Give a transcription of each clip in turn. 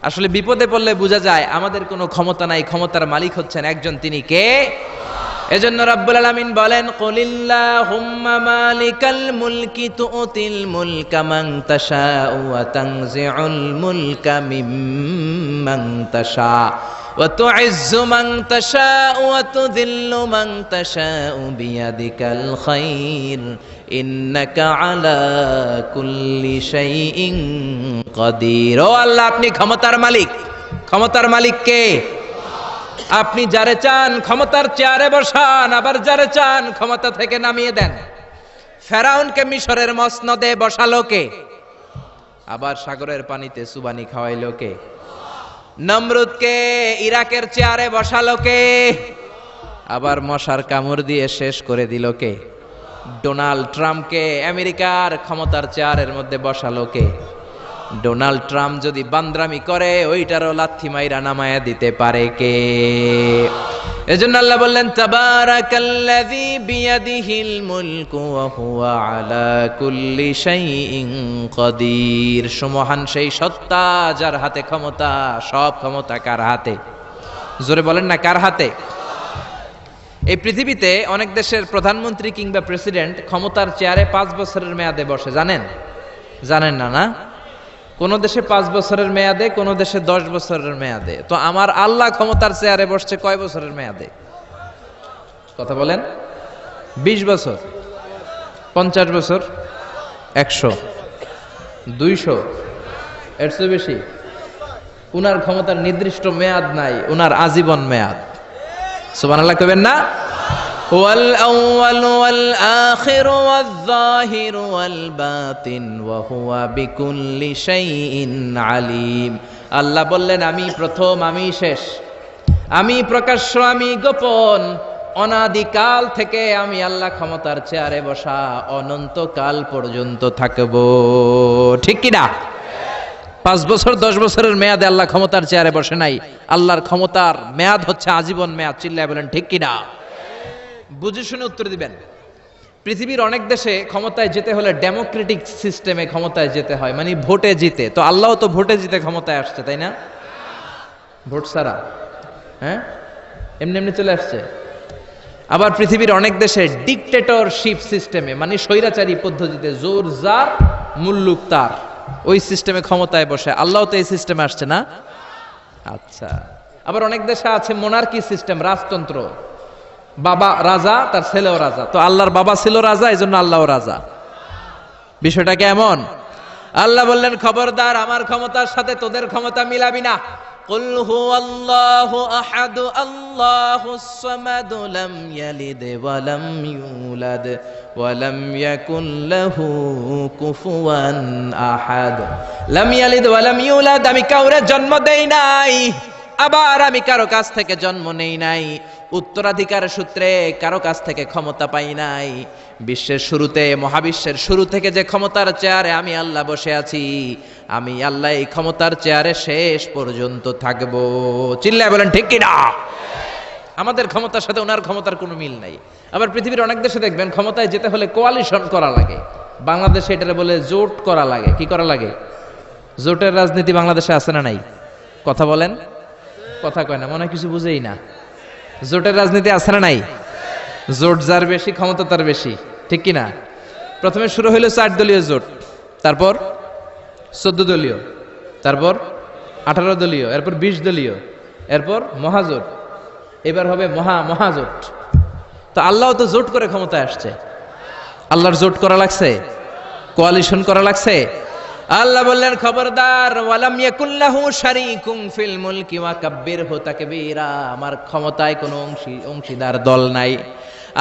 আসলে বিপদে পড়লে বোঝা যায় আমাদের কোনো ক্ষমতা নাই, ক্ষমতার মালিক হচ্ছেন একজন, তিনি কে? এজন্য রাব্বুল আলামিন বলেন, কুলিল্লাহুম্মা মালিকাল মুলকি তুতিল মুলকা মান তাশাউ ওয়া তানজিউল মুলকা মিম্মান তাশা ওয়া তুইজ্জু মান তাশাউ ওয়া তুযিল্লু মান তাশাউ বিয়াদিকাল খায়র ইন্নাকা আলা কুল্লি শাইইন কাদির। ও আল্লাহ, আপনি ক্ষমতার মালিক। ক্ষমতার মালিক কে? আপনি যারে চান ক্ষমতার চেয়ারে বসান, আবার যারে চান ক্ষমতা থেকে নামিয়ে দেন। ফেরাউনকে মিশরের মসনদে বসালো কে? আবার সাগরের পানিতে সুবানি খাওয়াইলো কে? নমরুদকে ইরাকের চেয়ারে বসালো কে? আবার মশার কামড় দিয়ে শেষ করে দিল কে? ডোনাল্ড ট্রাম্পকে আমেরিকার ক্ষমতার চেয়ারের মধ্যে বসালো কে? ডোনাল্ড ট্রাম্প যদি বান্দ্রামি করে ওইটারও লাথি মাইরা নামায়া দিতে পারে কে? এজন্য আল্লাহ বললেন, তাবারাকাল্লাযী বিয়াদিহিল মুলকু ওয়া হুয়া আলা কুল্লি শাইইন কাদির। সুমহান সেই সত্তা যার হাতে ক্ষমতা, সব ক্ষমতা কার হাতে? জোরে বলেন না, কার হাতে? এই পৃথিবীতে অনেক দেশের প্রধানমন্ত্রী কিংবা প্রেসিডেন্ট ক্ষমতার চেয়ারে 5 বছরের মেয়াদে বসে, জানেন? জানেন না? না, কোন দেশে 5 বছরের মেয়াদে, কোন দেশে 10 বছরের মেয়াদে। তো আমার আল্লাহ ক্ষমতার চেয়ারে বসছে কয় বছরের মেয়াদে? কথা বলেন। 20 বছর, 50 বছর, 100, 200, এর চেয়ে বেশি? উনার ক্ষমতার নির্দিষ্ট মেয়াদ নাই, উনার আজীবন মেয়াদ। সুবহানাল্লাহ কইবেন না? হুয়াল আউয়াল ওয়াল আখির ওয়াল যাহির ওয়াল বাতিন ওয়া হুয়া বিকুল্লি শাইইন আলিম। আল্লাহ বললেন, আমি প্রথম, আমি শেষ, আমি প্রকাশ্য, আমি গোপন। অনাদিকাল থেকে আমি আল্লাহ ক্ষমতার চেয়ারে বসা, অনন্তকাল পর্যন্ত থাকব। ঠিক কি না? 5 বছর 10 বছরের মেয়াদে আল্লাহ ক্ষমতার চেয়ারে বসে নাই। আল্লাহর ক্ষমতার মেয়াদ হচ্ছে আজীবন মেয়াদ। চিল্লায় বলেন ঠিক কি না? বুঝে শুনে উত্তর দিবেন। পৃথিবীর অনেক দেশে ক্ষমতায় যেতে হলে ডেমোক্রেটিক সিস্টেমে ক্ষমতায় যেতে হয়, মানে ভোটে জিতে। তো আল্লাহ তো ভোটে জিতে ক্ষমতায় আসছে, তাই না? ভোট ছাড়া, হ্যাঁ, এমনি এমনি চলে আসছে। আবার পৃথিবীর অনেক দেশে ডিকটেটরশিপ সিস্টেমে, মানে স্বৈরাচারী পদ্ধতিতে, জোর যার মুল্লুক তার, ওই সিস্টেমে ক্ষমতায় বসে। আল্লাহ তো এই সিস্টেমে আসছে না? আচ্ছা। আবার অনেক দেশে আছে মোনার্কি সিস্টেম, রাজতন্ত্র, বাবা রাজা, তার ছেলেও রাজা। তো আল্লাহর বাবা ছিল রাজা, এই জন্য আল্লাহও রাজা। বিষয়টা কেমন? আল্লাহ বললেন, খবরদার, আমার ক্ষমতার সাথে তোদের ক্ষমতা মিলাবি না। কুল হুয়াল্লাহু আহাদ আল্লাহুস সামাদ লাম ইয়ালিদ ওয়া লাম ইউলাদ ওয়া লাম ইয়াকুল লাহু কুফুয়ান আহাদ। লাম ইয়ালিদ ওয়া লাম ইউলাদ, আমি কাউরে জন্ম দেই নাই, আবার আমি কারো কাছ থেকে জন্ম নেই নাই, উত্তরাধিকার সূত্রে কারো কাছ থেকে ক্ষমতা পাই নাই। বিশ্বের শুরুতে, মহাবিশ্বের শুরু থেকে যে ক্ষমতার চেয়ারে আমি আল্লাহ বসে আছি, আমি আল্লাহ এই ক্ষমতার চেয়ারে শেষ পর্যন্ত থাকবো। চিল্লায় বলেন ঠিক কি না? আমাদের ক্ষমতার সাথে ওনার ক্ষমতার কোনো মিল নাই। আবার পৃথিবীর অনেক দেশে দেখবেন ক্ষমতায় যেতে হলে কোয়ালিশন করা লাগে। বাংলাদেশে এটারে বলে জোট করা লাগে। কি করা লাগে? জোটের রাজনীতি বাংলাদেশে আছে না নাই? কথা বলেন। কথা কয় না, মনে হয় কিছু বুঝেই না। জোটের রাজনীতি আছে না নাই? জোট যার বেশি ক্ষমতা তার বেশি, ঠিক কি না? প্রথমে শুরু হইল 4 দলীয় জোট, তারপর 14 দলীয়, তারপর 18 দলীয়, এরপর 20 দলীয়, এরপর মহাজোট, এবার হবে মহাজোট। তো আল্লাহ তো জোট করে ক্ষমতায় আসছে। আল্লাহর জোট করা লাগছে, কোয়ালিশন করা লাগছে। আল্লাহ বললেন, খবরদার, ওয়ালাম ইয়াকুল্লাহু শারীকুম ফিল মুলকি ওয়া কাব্বিরহু তাকবীরা। আমার ক্ষমতায় কোনো অংশীদার দল নাই,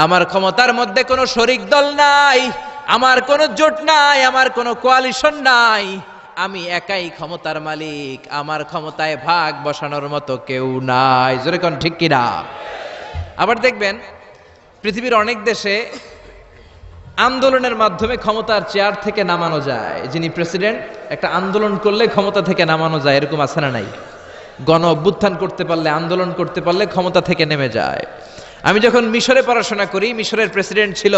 আমার ক্ষমতার মধ্যে কোনো শরিক দল নাই, আমার কোনো জোট নাই, আমার কোনো কোয়ালিশন নাই। আমি একাই ক্ষমতার মালিক, আমার ক্ষমতায় ভাগ বসানোর মতো কেউ নাই। জোরে কোন ঠিক কি না? আবার দেখবেন পৃথিবীর অনেক দেশে আন্দোলনের মাধ্যমে ক্ষমতার চেয়ার থেকে নামানো যায়। যিনি প্রেসিডেন্ট, একটা আন্দোলন করলে ক্ষমতা থেকে নামানো যায়, এরকম আছে না নাই? গণ অভ্যুত্থান করতে পারলে, আন্দোলন করতে পারলে ক্ষমতা থেকে নেমে যায়। আমি যখন মিশরে পড়াশোনা করি, মিশরের প্রেসিডেন্ট ছিল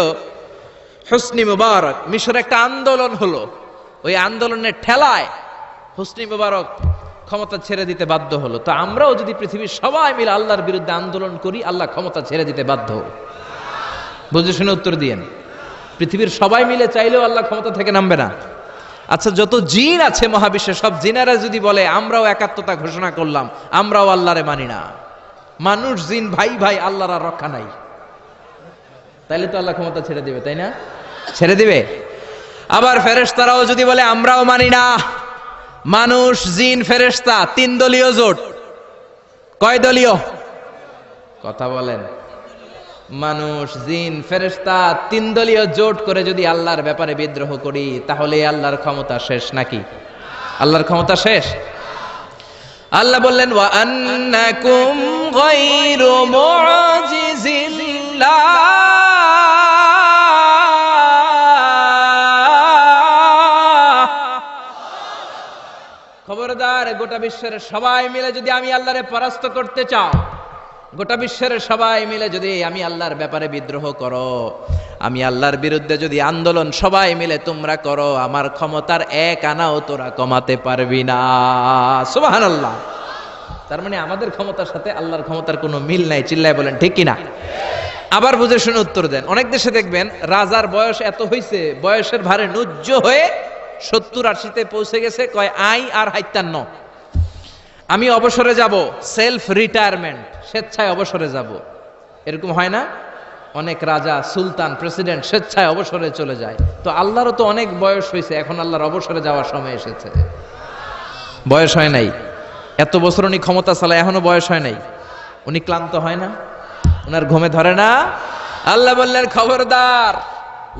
হোসনি মুবারক। মিশরে একটা আন্দোলন হলো, ওই আন্দোলনের ঠেলায় হোসনি মুবারক ক্ষমতা ছেড়ে দিতে বাধ্য হলো। তো আমরাও যদি পৃথিবীর সবাই মিলে আল্লাহর বিরুদ্ধে আন্দোলন করি, আল্লাহ ক্ষমতা ছেড়ে দিতে বাধ্য। বুঝে শুনে উত্তর দিয়েন। পৃথিবীর সবাই মিলে চাইলেও আল্লাহ ক্ষমতা থেকে নামবে না। আচ্ছা, যত জিন আছে মহাবিশ্বে, সব জিনেরা যদি বলে আমরাও একাত্মতা ঘোষণা করলাম, আমরাও আল্লাহরে মানি না, মানুষ জিন ভাই ভাই, আল্লাহর আর রক্ষা নাই, তাইলে তো আল্লাহ ক্ষমতা ছেড়ে দিবে, তাই না? ছেড়ে দিবে। আবার ফেরেশতারাও যদি বলে আমরাও মানি না, মানুষ জিন ফেরেশতা 3 দলীয় জোট। কয় দলীয়? কথা বলেন। মানুষ জিন ফেরেশতা 3 দলীয় জোট করে যদি আল্লাহর ব্যাপারে বিদ্রোহ করি, তাহলে আল্লাহর ক্ষমতা শেষ নাকি? আল্লাহর ক্ষমতা শেষ? আল্লাহ বললেন ওয়া আন্নাকুম গায়রু মুআজিজিল্লাহ, খবরদার, গোটা বিশ্বের সবাই মিলে যদি আমি আল্লাহরে পরাস্ত করতে চাও, গোটা বিশ্বের সবাই মিলে যদি আমি আল্লাহর ব্যাপারে বিদ্রোহ করো, আমি আল্লাহর বিরুদ্ধে যদি আন্দোলন সবাই মিলে তোমরা করো, আমার ক্ষমতার এক আনাও তোরা কমাতে পারবি না। সুবহানাল্লাহ। তার মানে আমাদের ক্ষমতার সাথে আল্লাহর ক্ষমতার কোনো মিল নাই। চিল্লায় বলেন ঠিক কিনা? আবার বুঝে শুনে উত্তর দেন। অনেক দেশে দেখবেন রাজার বয়স এত হইছে, বয়সের ভারে নুজ্জ হয়ে 70-80-তে পৌঁছে গেছে, কয় আই আর 57, আমি অবসরে যাব, সেলফ রিটায়ারমেন্ট, স্বেচ্ছায় অবসরে যাব। এরকম হয় না? অনেক রাজা, সুলতান, প্রেসিডেন্ট স্বেচ্ছায় অবসরে চলে যায়। তো আল্লাহরও তো অনেক বয়স হয়েছে, এখন আল্লাহর অবসরে যাওয়ার সময় এসেছে। বয়স হয় নাই, এত বছর উনি ক্ষমতা চালায়, এখনো বয়স হয় নাই। উনি ক্লান্ত হয় না? উনার ঘুমে ধরে না? আল্লাহ বললেন খবরদার,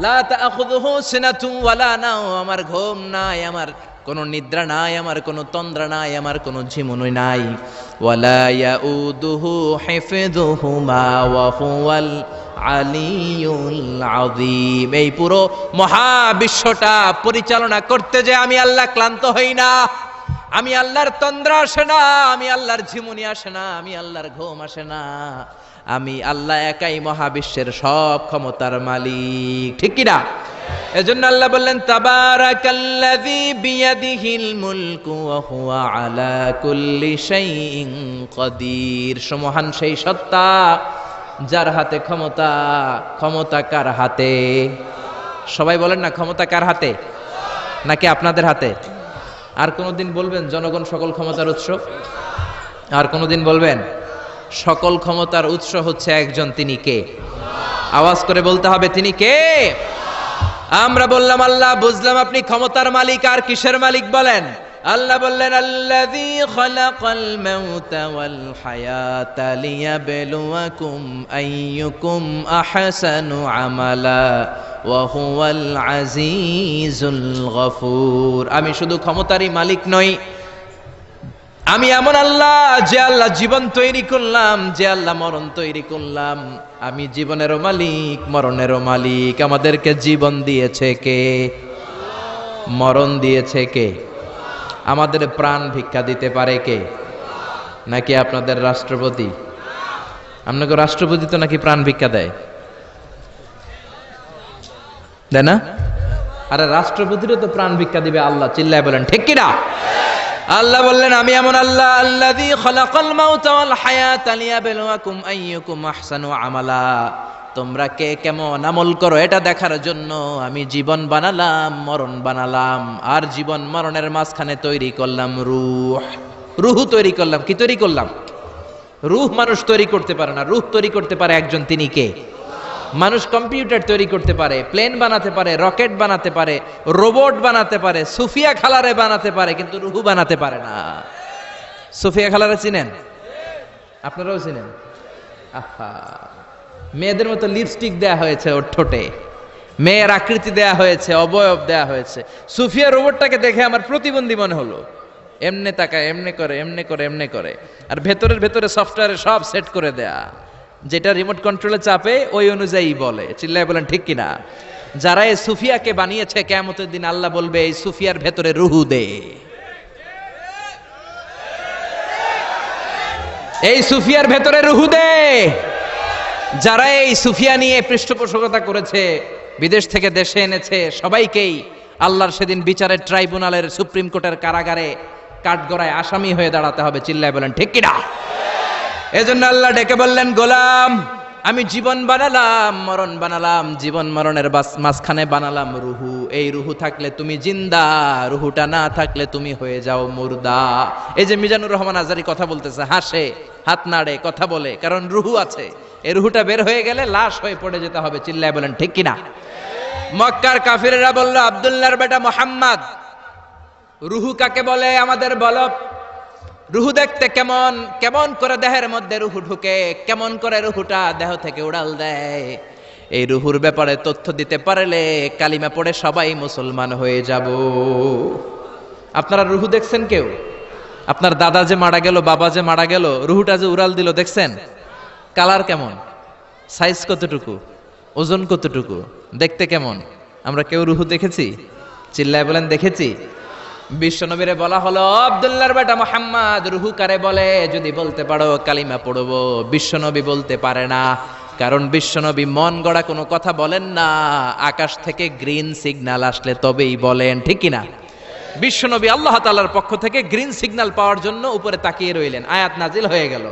লা তাখুযুহু সিনাতুন ওয়ালা নাওম, আমার ঘুম নাই, আমার কোনো নিদ্রা নাই, আমার কোনো তন্দ্রা নাই, আমার কোনো ঝিমুনি নাই। ওয়ালা ইয়াউদুহু হিফযুহুমা ওয়া হুয়াল আলিয়ুল আযীম। এই পুরো মহাবিশ্বটা পরিচালনা করতে যে আমি আল্লাহ ক্লান্ত হই না, আমি আল্লাহর তন্দ্রা আসে না, আমি আল্লাহর ঝিমুনি আসে না, আমি আল্লাহর ঘুম আসে না, আমি আল্লাহ একাই মহাবিশ্বের সব ক্ষমতার মালিক। ঠিক কিনা? এজন্য আল্লাহ বললেন তাবারাকাল্লাযী বিয়াদিহিল মুলকু ওয়া হুয়া আলা কুল্লি শাইইন কাদির। সমহান সেই সত্তা যার হাতে ক্ষমতা। ক্ষমতা কার হাতে? সবাই বলেন না, ক্ষমতা কার হাতে? নাকি আপনাদের হাতে? আর কোনদিন বলবেন জনগণ সকল ক্ষমতার উৎস? আর কোনদিন বলবেন সকল ক্ষমতার উৎস হচ্ছে একজন, তিনি কে? আওয়াজ করে বলতে হবে, তিনি কে? আমরা বললাম আল্লাহ, বুঝলাম আপনি ক্ষমতার মালিক, আর কিসের মালিক বলেন? আল্লাহ বললেন আল্লাযী খালাকাল মাউতা ওয়াল হায়াতা লিয়াবলুয়াকুম আইয়ুকুম আহসানু আমালা ওয়া হুয়াল আজিজুল গফুর। আমি শুধু ক্ষমতারই মালিক নই, আমি এমন আল্লাহ যে আল্লাহ জীবন তৈরি করলাম, যে আল্লাহ মরণ তৈরি করলাম। আমি জীবনেরও মালিক, মরণেরও মালিক। আমাদেরকে জীবন দিয়েছে কে? মরণ দিয়েছে কে? আমাদের প্রাণ ভিক্ষা দিতে পারে কে? নাকি আপনাদের রাষ্ট্রপতি? আপনাকে রাষ্ট্রপতি তো নাকি প্রাণ ভিক্ষা দেয়, দেয় না? আরে রাষ্ট্রপতিরও তো প্রাণ ভিক্ষা দিবে আল্লাহ। চিল্লায় বলেন ঠিক কিনা? আল্লাহ বললেন আমি এমন আল্লাহ আল্লাযী খালাকাল মাউতা ওয়াল হায়াতা লিয়াবলুয়াকুম আইয়ুকুম আহসানু আমালা। তোমরা কে কেমন আমল করো এটা দেখার জন্য আমি জীবন বানালাম, মরণ বানালাম, আর জীবন মরণের মাঝখানে তৈরি করলাম রূহ। রূহ তৈরি করলাম। কি তৈরি করলাম? রূহ মানুষ তৈরি করতে পারে না, রূহ তৈরি করতে পারে একজন, তিনি কে? মানুষ কম্পিউটার তৈরি করতে পারে, প্লেন বানাতে পারে, রকেট বানাতে পারে, রোবট বানাতে পারে, সুফিয়া খালারে বানাতে পারে, কিন্তু রুহু বানাতে পারে না। সুফিয়া খালারে চিনেন? আপনারাও চিনেন? আহা, মেয়েদের মতো লিপস্টিক দেয়া হয়েছে ওর ঠোঁটে, মেয়ের আকৃতি দেয়া হয়েছে, অবয়ব দেয়া হয়েছে। সুফিয়া রোবটটাকে দেখে আমার প্রতিবন্ধী মনে হলো। এমনে তাকায়, এমনে করে, এমনে করে, এমনে করে, আর ভেতরের ভেতরে সফটওয়্যারে সব সেট করে দেয়া, যেটা রিমোট কন্ট্রোলে চাপে ওই অনুযায়ী বলে। চিল্লায় বলেন ঠিক কিনা? যারা এই সুফিয়াকে বানিয়েছে, কিয়ামতের দিন আল্লাহ বলবে এই সুফিয়ার ভেতরে রুহু দে, এই সুফিয়ার ভেতরে রুহু দে। যারা এই সুফিয়া নিয়ে পৃষ্ঠপোষকতা করেছে, বিদেশ থেকে দেশে এনেছে, সবাইকেই আল্লাহর সেদিন বিচারের ট্রাইব্যুনালের সুপ্রিম কোর্টের কারাগারে কাঠগড়ায় আসামি হয়ে দাঁড়াতে হবে। চিল্লায় বলেন ঠিক কিনা? এজন্য আল্লাহ ডেকে বললেন, গোলাম আমি জীবন বানালাম, মরণ বানালাম, জীবন মরণের মাঝখানে বানালাম রুহু। এই রুহু থাকলে তুমি জিন্দা, রুহুটা না থাকলে তুমি হয়ে যাও মুর্দা। এই যে মিজানুর রহমান আজারি কথা বলতেছে, হাসে, হাত নাড়ে, কথা বলে, কারণ রুহু আছে। এই রুহুটা বের হয়ে গেলে লাশ হয়ে পড়ে যেতে হবে। চিল্লায় বলেন ঠিক কিনা? মক্কার কাফিররা বলল, আব্দুল্লাহর বেটা মুহাম্মদ, রুহু কাকে বলে আমাদের বলো। রুহু দেখতে কেমন, কেমন করে দেহের মধ্যে রুহু ঢুকে, কেমন করে রুহুটা দেহ থেকে উড়াল দেয়। এই রুহুর ব্যাপারে তথ্য দিতে পারলে কালিমা পড়ে সবাই মুসলমান হয়ে যাব। আপনারা রুহু দেখছেন কেউ? আপনার দাদা যে মারা গেল, বাবা যে মারা গেল, রুহুটা যে উড়াল দিল, দেখছেন? কালার কেমন, সাইজ কতটুকু, ওজন কতটুকু, দেখতে কেমন? আমরা কেউ রুহু দেখেছি? চিল্লায় বলেন দেখেছি। বিশ্বনবীরে বলা হলো, আব্দুল্লাহর বেটা মুহাম্মদ, রুহু কারে বলে যদি বলতে পারো কালিমা পড়বো। বিশ্বনবী বলতে পারে না, কারণ বিশ্বনবী মন গড়া কোনো কথা বলেন না, আকাশ থেকে গ্রিন সিগন্যাল আসলে তবেই বলেন, ঠিক কিনা? বিশ্বনবী আল্লাহ তাআলার পক্ষ থেকে গ্রিন সিগন্যাল পাওয়ার জন্য উপরে তাকিয়ে রইলেন, আয়াত নাজিল হয়ে গেল।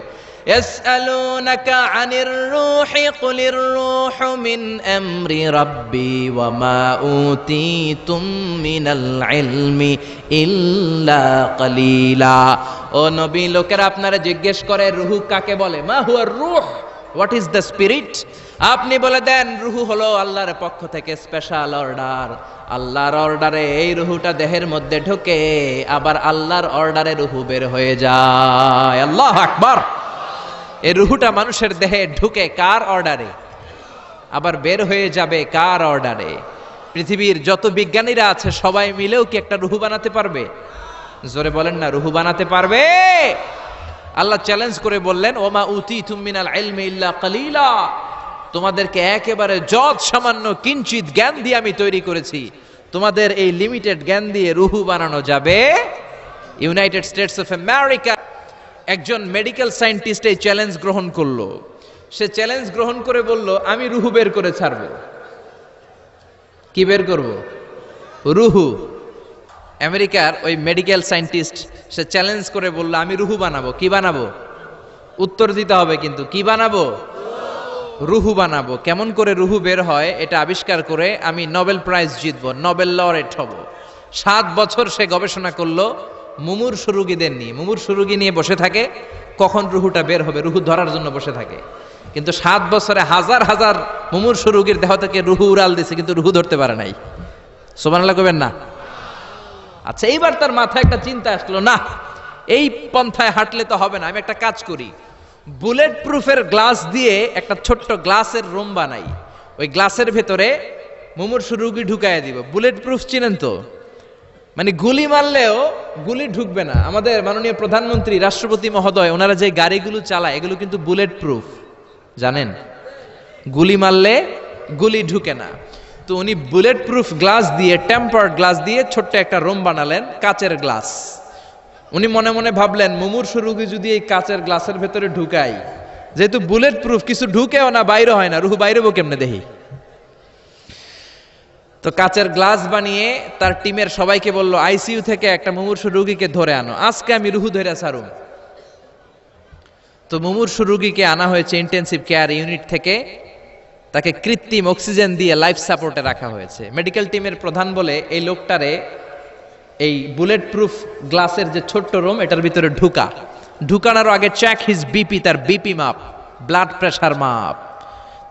ইয়াসআলুনাকা আনির রূহি কুলির রূহু মিন আমরি রাব্বি ওয়া মা উতীতুম মিনাল ইলমি ইল্লা কালিলা। ও নবী, লোকেরা আপনারা জিজ্ঞেস করে রূহ কাকে বলে। মা হুয়া রূহ, হোয়াট ইজ দ্য স্পিরিট? আপনি বলে দেন রূহ হলো আল্লাহর পক্ষ থেকে স্পেশাল অর্ডার। আল্লাহর অর্ডারে এই রূহটা দেহের মধ্যে ঢোকে, আবার আল্লাহর অর্ডারে রূহ বের হয়ে যায়। আল্লাহু আকবার। এই রুহুটা মানুষের দেহে ঢুকে কার অর্ডারে, আবার বের হয়ে যাবে কার অর্ডারে? পৃথিবীর যত বিজ্ঞানীরা আছে সবাই মিলেও কি একটা রুহু বানাতে পারবে? জোরে বলেন না, রুহু বানাতে পারবে? আল্লাহ চ্যালেঞ্জ করে বললেন, ওমা উতীতুম মিনাল ইলমি ইল্লা কালিলা, তোমাদেরকে একেবারে যত সামান্য কিঞ্চিত জ্ঞান দিয়ে আমি তৈরি করেছি, তোমাদের এই লিমিটেড জ্ঞান দিয়ে রুহু বানানো যাবে? ইউনাইটেড স্টেটস অফ আমেরিকা একজন মেডিকেল সায়েন্টিস্ট এই চ্যালেঞ্জ গ্রহণ করলো। সে চ্যালেঞ্জ গ্রহণ করে বলল, আমি রুহু বের করে ছাড়বো। কি বের করব? রুহু। আমেরিকার ওই মেডিকেল সায়েন্টিস্ট সে চ্যালেঞ্জ করে বলল, আমি রুহু বানাবো। কি বানাবো? উত্তর দিতে হবে কিন্তু, কি বানাবো? রুহু বানাবো। কেমন করে রুহু বের হয় এটা আবিষ্কার করে আমি নোবেল প্রাইজ জিতবো, নোবেল লরেট হব। 7 বছর সে গবেষণা করলো মুমূর্ষু রোগীদের নিয়ে। মুমূর্ষু রোগী নিয়ে বসে থাকে, কখন রুহুটা বের হবে, রুহু ধরার জন্য বসে থাকে। কিন্তু 7 বছরে হাজার হাজার মুমূর্ষু রোগীর দেহ থেকে রুহু উড়াল দিছে, কিন্তু রুহু ধরতে পারে নাই। সুবহানাল্লাহ কইবেন না? আচ্ছা, এইবার তার মাথায় একটা চিন্তা আসলো, না এই পন্থায় হাঁটলে তো হবে না, আমি একটা কাজ করি, বুলেট প্রুফের গ্লাস দিয়ে একটা ছোট্ট গ্লাসের রুম বানাই, ওই গ্লাসের ভেতরে মুমূর্ষু রোগী ঢুকায় দিব। বুলেট প্রুফ চিনেন তো? মানে গুলি মারলেও গুলি ঢুকবে না। আমাদের মাননীয় প্রধানমন্ত্রী, রাষ্ট্রপতি মহোদয়, ওনারা যে গাড়িগুলো চালায় এগুলো কিন্তু বুলেট প্রুফ, জানেন? গুলি মারলে গুলি ঢুকে না। তো উনি বুলেট প্রুফ গ্লাস দিয়ে, টেম্পার্ড গ্লাস দিয়ে ছোট্ট একটা রুম বানালেন, কাচের গ্লাস। উনি মনে মনে ভাবলেন, মুমূর্ষু রোগী যদি এই কাচের গ্লাসের ভেতরে ঢুকাই, যেহেতু বুলেট প্রুফ, কিছু ঢুকেও না, বাইরে হয় না, রুহু বাইরেবো কেমনে দেখি। তো কাচের গ্লাস বানিয়ে তার টিমের সবাইকে বলল, আইসিইউ থেকে একটা মুমূর্ষু রোগীকে ধরে আনো, আজকে আমি রুহু ধরে ছাড়ুম। তো মুমূর্ষু রোগীকে আনা হয়েছে ইন্টেনসিভ কেয়ার ইউনিট থেকে, তাকে কৃত্রিম অক্সিজেন দিয়ে লাইফ সাপোর্টে রাখা হয়েছে। মেডিকেল টিমের প্রধান বলে, এই লোকটারে এই বুলেট প্রুফ গ্লাসের যে ছোট্ট রুম, এটার ভিতরে ঢুকানোর আগে চেক হিজ বিপি, তার বিপি মাপ, ব্লাড প্রেশার মাপ।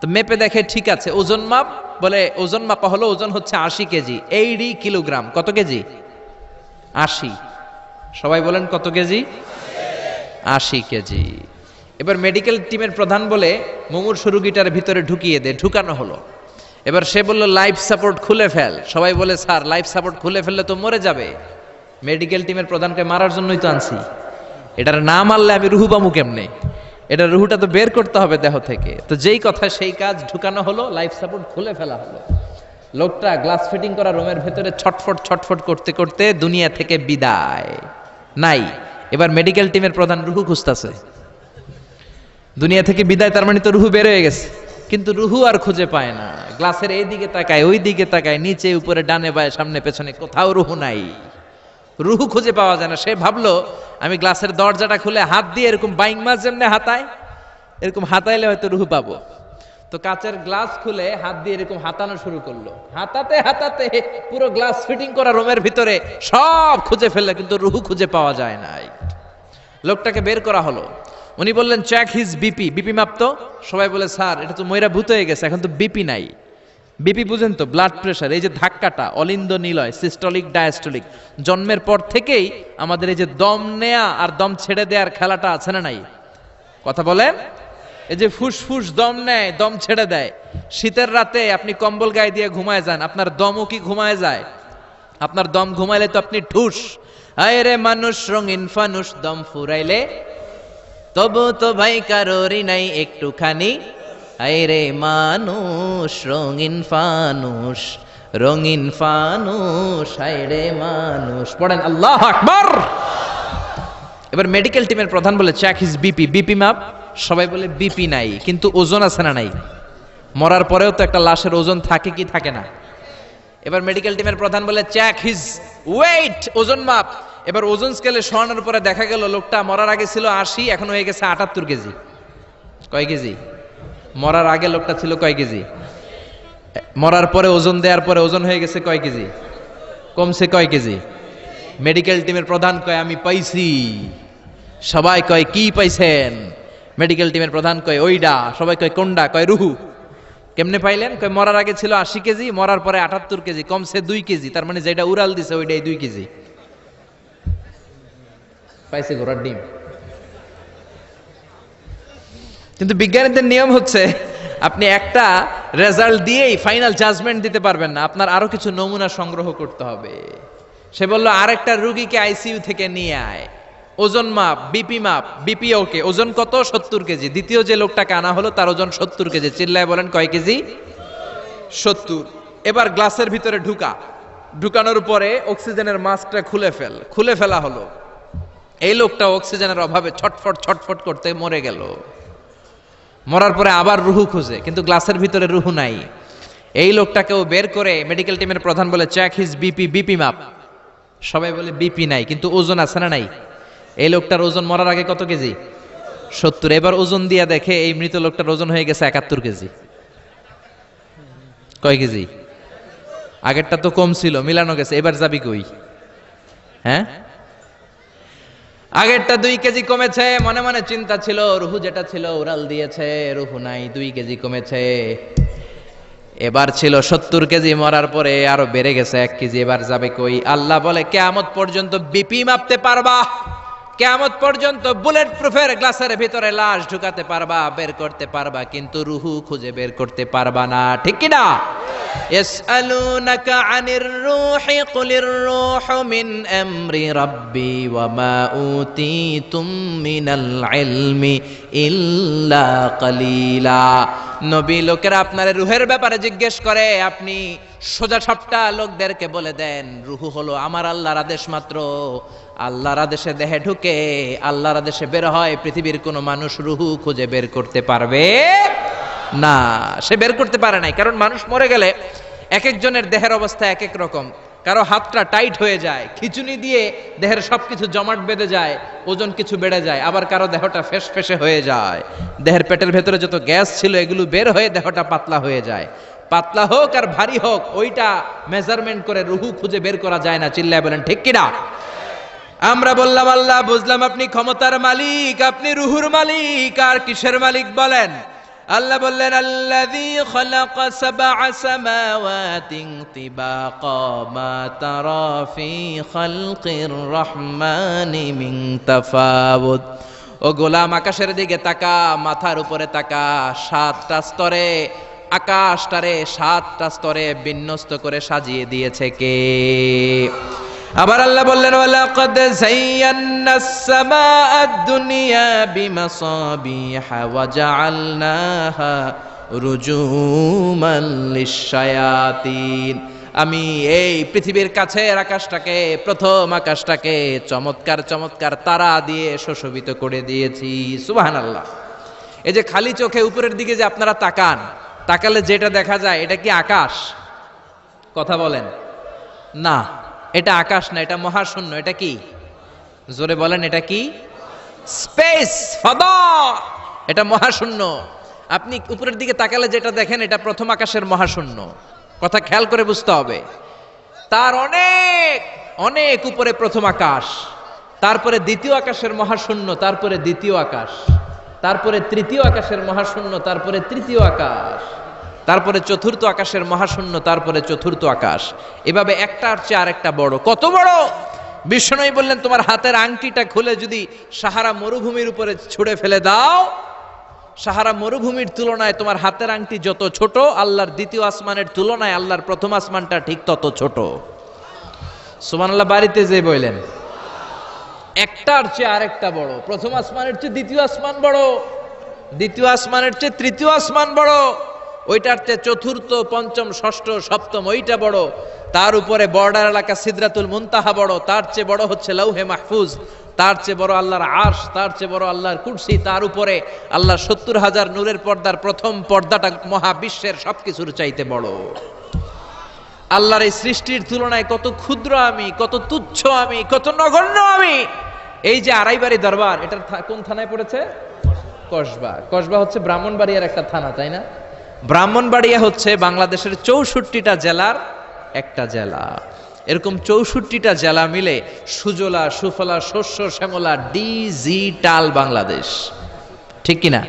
তো মেপে দেখে ঠিক আছে। ওজন মাপ, বলে ওজন মাপা হলো, ওজন হচ্ছে 80 কেজি, 80 কিলোগ্রাম। কত কেজি? 80। সবাই বলেন কত কেজি? 80 কেজি। এবার মেডিকেল টিমের প্রধান বলে, মুমূর্ষু রোগীটার ভিতরে ঢুকিয়ে দে। ঢুকানো হলো। এবার সে বলল, লাইফ সাপোর্ট খুলে ফেল। সবাই বলে, স্যার লাইফ সাপোর্ট খুলে ফেললে তো মরে যাবে। মেডিকেল টিমের প্রধানকে মারার জন্যই তো আনছি, এটার না মারলে আমি রুহু পামু কেমনে? এটা রুহুটা তো বের করতে হবে দেহ থেকে। তো যেই কথা সেই কাজ, ঢুকানো হলো, লাইফ সাপোর্ট খুলে ফেলা হলো। লোকটা গ্লাস ফিটিং করা রুমের ভেতরে ছটফট করতে করতে দুনিয়া থেকে বিদায় নাই। এবার মেডিকেল টিমের প্রধান রুহু খুঁজতেছে, দুনিয়া থেকে বিদায়, তার মানে তো রুহু বের হয়ে গেছে, কিন্তু রুহু আর খুঁজে পায় না। গ্লাসের এই দিকে তাকায়, ওই দিকে তাকায়, নিচে উপরে ডানে বায়ে সামনে পেছনে, কোথাও রুহু নাই। রুহু খুঁজে পাওয়া যায় না। সে ভাবলো আমি গ্লাসের দরজাটা খুলে হাত দিয়ে এরকম বাইং মাছ যেমনি হাতায়, এরকম হাতাইলে হয়তো রুহু পাবো। তো কাচের গ্লাস খুলে হাত দিয়ে এরকম হাতানো শুরু করলো, হাতাতে হাতাতে পুরো গ্লাস ফিটিং করা রুমের ভিতরে সব খুঁজে ফেললে, কিন্তু রুহু খুঁজে পাওয়া যায় নাই। লোকটাকে বের করা হলো, উনি বললেন চেক হিজ বিপি, বিপি মাপতো। সবাই বলে স্যার এটা তো ময়রা ভূত হয়ে গেছে, এখন তো বিপি নাই। বিপি বুঝেন তো, ব্লাড প্রেশার, এই যে ধাক্কাটা অলিন্দ নিলয়, সিস্টলিক ডায়াস্টলিক, জন্মের পর থেকেই আমাদের এই যে দম নেয়া আর দম ছেড়ে দেওয়ার খেলাটা আছে না নাই? কথা বলেন। এই যে ফুসফুস দম নেয় দম ছেড়ে দেয়, শীতের রাতে আপনি কম্বল গায়ে দিয়ে ঘুমায় যান, আপনার দমও কি ঘুমায় যায়? আপনার দম ঘুমাইলে তো আপনি ঠুস। আয় রে মানুষ রঙিন ফানুস, দম ফুরাইলে তবু তো ভাই কারোরই নাই একটুখানি। আয় রে মানুষ রঙিন ফানুস, রঙিন ফানুস, আয় রে মানুষ। পড়েন আল্লাহু আকবার। এবার মেডিকেল টিমের প্রধান বলে চেক হিজ বিপি, বিপি মাপ। সবাই বলে বিপি নাই, কিন্তু ওজন আছে না নাই? মরার পরেও তো একটা লাশের ওজন থাকে কি থাকে না? এবার মেডিকেল টিমের প্রধান বলে চেক হিজ ওয়েট, ওজন মাপ। এবার ওজন স্কেলে সরানোর পরে দেখা গেল লোকটা মরার আগে ছিল 80, এখন হয়ে গেছে 78 কেজি। কয় কেজি? মরার আগে লোকটা ছিল কয় কেজি? মরার পরে ওজন দেওয়ার পরে ওজন হয়ে গেছে কয় কেজি? কমছে কয় কেজি? মেডিকেল টিমের প্রধান কয় আমি পাইছি। সবাই কয় কি পাইছেন? মেডিকেল টিমের প্রধান কয় ওইডা। সবাই কয় কোনডা? কয় রুহু। কেমনে পাইলেন? কয় মরার আগে ছিল 80 কেজি, মরার পরে 78 কেজি, কমছে 2 কেজি। তার মানে যেটা উড়াল দিছে ওইটাই 2 কেজি। পাইছে ঘোড়ার ডিম। কিন্তু বিজ্ঞানীদের নিয়ম হচ্ছে আপনি একটা রেজাল্ট দিয়েই ফাইনাল জাজমেন্ট দিতে পারবেন না, আপনার আরো কিছু নমুনা সংগ্রহ করতে হবে। সে বলল আরেকটা রোগীকে আইসিইউ থেকে নিয়ে আয়, ওজন মাপ, বিপি মাপ। বিপি ওকে, ওজন কত? 70 কেজি। দ্বিতীয় যে লোকটাকে আনা হলো তার ওজন 70 কেজি। চিল্লায় বলেন কয় কেজি? 70। এবার গ্লাসের ভিতরে ঢুকানোর পরে অক্সিজেনের মাস্কটা খুলে ফেলা হলো। এই লোকটা অক্সিজেনের অভাবে ছটফট ছটফট করতে মরে গেল। মরার পরে আবার রুহু খুঁজে, কিন্তু গ্লাসের ভিতরে রুহু নাই। এই লোকটাকেও বের করে মেডিকেল টিমের প্রধান বলে চেক হিজ বিপি, বিপি মাপ। সবাই বলে বিপি নাই, কিন্তু ওজন আছে না নাই? এই লোকটার ওজন মরার আগে কত কেজি? 70। এবার ওজন দিয়া দেখে এই মৃত লোকটার ওজন হয়ে গেছে 71 কেজি। কয় কেজি? আগেরটা তো কম ছিল, মিলানো গেছে। এবার যাবি কই? হ্যাঁ, আগেরটা 2 কেজি কমেছে। মনে মনে চিন্তা ছিল, রুহু যেটা ছিল উড়াল দিয়েছে, রুহু নাই, 2 কেজি কমেছে। এবার ছিল 70 কেজি, মরার পরে আরো বেড়ে গেছে 1 কেজি। এবার যাবে কই? আল্লাহ বলে কিয়ামত পর্যন্ত বিপি মাপতে পারবা, কিয়ামত পর্যন্ত বুলেট প্রুফের গ্লাসের ভিতরে লাশ ঢুকাতে পারবা, বের করতে পারবা, কিন্তু রুহু খুঁজে বের করতে পারবা না। ঠিক কি না? ইয়াসআলুনাকা আনির রূহি কুলির রূহু মিন আমরি রাব্বি ওয়া মা উতিতুম মিনাল ইলমি ইল্লা কালিলা। নবী লোকেরা আপনার রুহের ব্যাপারে জিজ্ঞেস করে, আপনি সোজা সাপটা লোকদেরকে বলে দেন রুহু হলো আমার আল্লাহর আদেশ মাত্র। আল্লাহর আদেশে দেহে ঢুকে, আল্লাহর আদেশে বের হয়। পৃথিবীর কোনো মানুষ রুহু খুঁজে বের করতে পারবে না। সে বের করতে পারে নাই, কারণ মানুষ মরে গেলে এক একজনের দেহের অবস্থা এক এক রকম। কারো হাতটা টাইট হয়ে যায়, খিচুনি দিয়ে দেহের সবকিছু জমাট বেঁধে যায়, ওজন কিছু বেড়ে যায়। আবার কারো দেহটা ফেসফেসে হয়ে যায়, দেহের পেটের ভেতরে যত গ্যাস ছিল এগুলো বের হয়ে দেহটা পাতলা হয়ে যায়। পাতলা হোক আর ভারী হোক, ওইটা মেজারমেন্ট করে রুহু খুঁজে বের করা যায় না। চিল্লায় বলেন ঠিক কিনা? আমরা বললাম আল্লাহ, বুঝলাম আপনি ক্ষমতার মালিক, আপনি রুহুর মালিক, আর কিসের মালিক বলেন? আল্লাহ বললেন আল্লাযী খালাকা সাবআ সামাওয়াতিন তিবাকা মা তারা ফি খালকির রহমানি মিন তাফাউত। ও গোলাম, আকাশের দিকে তাকা, মাথার উপরে তাকা। 7টা স্তরে আকাশটারে 7টা স্তরে বিন্যস্ত করে সাজিয়ে দিয়েছে কে? আবার আল্লাহ বললেন ওয়ালাকাদ যায়্যানাস সামাআদ দুনিয়া বিমাসাবিহা ওয়া জাআলনাহা রুজুমান লিশ-শায়াতিন। আমি এই পৃথিবীর কাছের আকাশটাকে, প্রথম আকাশটাকে চমৎকার চমৎকার তারা দিয়ে সুশোভিত করে দিয়েছি। সুবহানাল্লাহ। এই যে খালি চোখে উপরের দিকে যে আপনারা তাকান, তাকালে যেটা দেখা যায় এটা কি আকাশ? কথা বলেন না। এটা আকাশ না, এটা মহাশূন্য। এটা কি? জোরে বলেন, এটা কি? স্পেস, ফাদা। এটা মহাশূন্য। আপনি উপরের দিকে তাকালে যেটা দেখেন এটা প্রথম আকাশের মহাশূন্য। কথা খেয়াল করে বুঝতে হবে। তার অনেক অনেক উপরে প্রথম আকাশ, তারপরে দ্বিতীয় আকাশের মহাশূন্য, তারপরে দ্বিতীয় আকাশ, তারপরে তৃতীয় আকাশের মহাশূন্য, তারপরে তৃতীয় আকাশ, তারপরে চতুর্থ আকাশের মহাশূন্য, তারপরে চতুর্থ আকাশ। এভাবে একটার চেয়ে আরেকটা বড়। কত বড়? বিষ্ণু বললেন, তোমার হাতের আংটিটা খুলে যদি সাহারা মরুভূমির উপরে ছুঁড়ে ফেলে দাও, সাহারা মরুভূমির তুলনায় তোমার হাতের আংটি যত ছোট, আল্লাহর দ্বিতীয় আসমানের তুলনায় আল্লাহর প্রথম আসমানটা ঠিক তত ছোট। সুবহানাল্লাহ। বাড়িতে যে বললেন, একটার চেয়ে আরেকটা বড়। প্রথম আসমানের চেয়ে দ্বিতীয় আসমান বড়, দ্বিতীয় আসমানের চেয়ে তৃতীয় আসমান বড়, ওইটার চেয়ে চতুর্থ, পঞ্চম, ষষ্ঠ, সপ্তম ওইটা বড়, তার উপরে বর্ডার এলাকা সিদরাতুল মুনতাহা বড়, তার চেয়ে বড় হচ্ছে লৌহে মাহফুজ, তার চেয়ে বড় আল্লাহর আরশ, তার চেয়ে বড় আল্লাহর কুরসি, তার উপরে আল্লাহর 70,000 নূরের পর্দার প্রথম পর্দাটা মহাবিশ্বের সবকিছুর চাইতে বড়। আল্লাহর এই সৃষ্টির তুলনায় কত ক্ষুদ্র আমি, কত তুচ্ছ আমি, কত নগণ্য আমি। এই যে আড়াইবাড়ি দরবার, এটা কোন থানায় পড়েছে? কসবা। কসবা হচ্ছে ব্রাহ্মণবাড়িয়ার একটা থানা, তাই না? ব্রাহ্মণবাড়িয়া হচ্ছে বাংলাদেশের 64টা জেলার একটা জেলা। এরকম 64টা জেলা মিলে সুজলা সুফলা শস্য শ্যামলা ডিজিটাল বাংলাদেশ, ঠিক কিনা?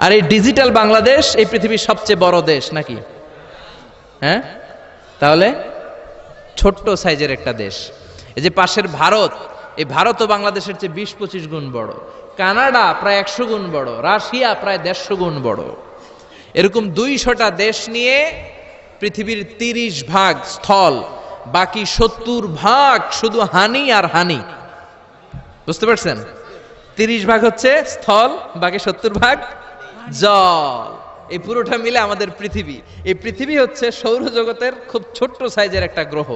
আর এই ডিজিটাল বাংলাদেশ এই পৃথিবীর সবচেয়ে বড় দেশ নাকি? হ্যাঁ, তাহলে ছোট্ট সাইজের একটা দেশ। এই যে পাশের ভারত, এই ভারতও বাংলাদেশের চেয়ে 20-25 গুণ বড়। কানাডা প্রায় 100 গুণ বড়, রাশিয়া প্রায় 150 গুণ বড়। এরকম 200টা দেশ নিয়ে পৃথিবীর 30 ভাগ স্থল, বাকি 70 ভাগ শুধু হানি আর হানি। বুঝতে পারছেন? 30 ভাগ হচ্ছে স্থল, বাকি 70 ভাগ জল। এই পুরোটা মিলে আমাদের পৃথিবী। এই পৃথিবী হচ্ছে সৌরজগতের খুব ছোট্ট সাইজের একটা গ্রহ।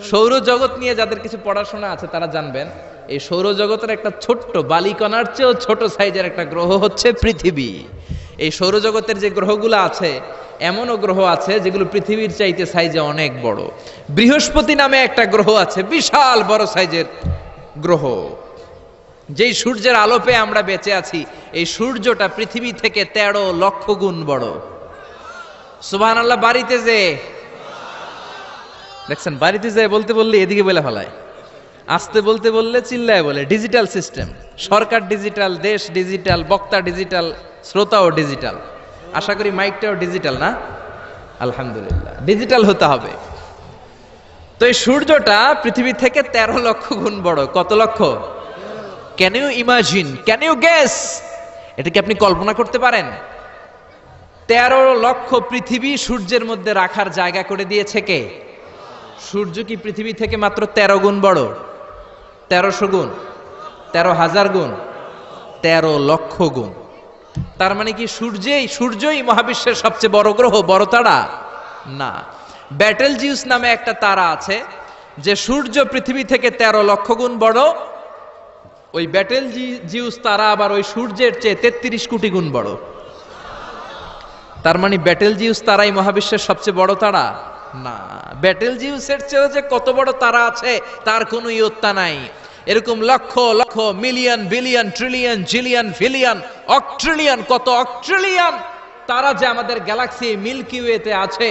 সৌরজগৎ নিয়ে যাদের কিছু পড়াশোনা আছে তারা জানবেন, এই সৌরজগতের একটা ছোট্ট বালিকণার চেয়েও ছোট সাইজের একটা গ্রহ হচ্ছে পৃথিবী। এই সৌরজগতের যে গ্রহগুলো আছে, এমনও গ্রহ আছে যেগুলো পৃথিবীর চাইতে সাইজে অনেক বড়। বৃহস্পতি নামে একটা গ্রহ আছে, বিশাল বড় সাইজের গ্রহ। যেই সূর্যের আলো পেয়ে আমরা বেঁচে আছি, এই সূর্যটা পৃথিবী থেকে 13 লক্ষ গুণ বড়। সুবহানাল্লাহ। বাড়িতে যে দেখছেন, বাড়িতে যে বলতে বললে এদিকে বলে ফেলায়, আসতে বলতে বললে চিল্লায় বলে। ডিজিটাল সিস্টেম, সরকার ডিজিটাল, দেশ ডিজিটাল, বক্তা ডিজিটাল, শ্রোতাও ডিজিটাল। আশা করি মাইকটাও ডিজিটাল না? আলহামদুলিল্লাহ, ডিজিটাল হতে হবে। তো এই সূর্যটা পৃথিবী থেকে 13 লক্ষ গুণ বড়। কত লক্ষ? Can you imagine, can you guess? এটা কি আপনি কল্পনা করতে পারেন? 13 লক্ষ পৃথিবী সূর্যের মধ্যে রাখার জায়গা করে দিয়েছে কে? সূর্য কি পৃথিবী থেকে মাত্র 13 গুণ বড়? 1300 গুণ, 13,000 গুণ, 13 লক্ষ গুণ। তার মানে কি সূর্যই মহাবিশ্বের সবচেয়ে বড় গ্রহ, বড় তারা? না। ব্যাটেল জিউস নামে একটা তারা আছে, যে সূর্য পৃথিবী থেকে 13 লক্ষ গুণ বড়। ওই ব্যাটেল জিউস তারা আবার ওই সূর্যের চেয়ে 33 কোটি গুণ বড়। তার মানে ব্যাটেল জিউস তারাই মহাবিশ্বের সবচেয়ে বড় তারা? না। ব্যাটেল জিউসের চেয়েও যে কত বড় তারা আছে তার কোনো ইয়ত্তা নাই। এরকম lakh lakh, million, billion, trillion, zillion, ফিলিয়ন, অক্ট্রিলিয়ন, কত অক্ট্রিলিয়ন তারা যে আমাদের গ্যালাক্সি মিল্কি ওয়েতে আছে,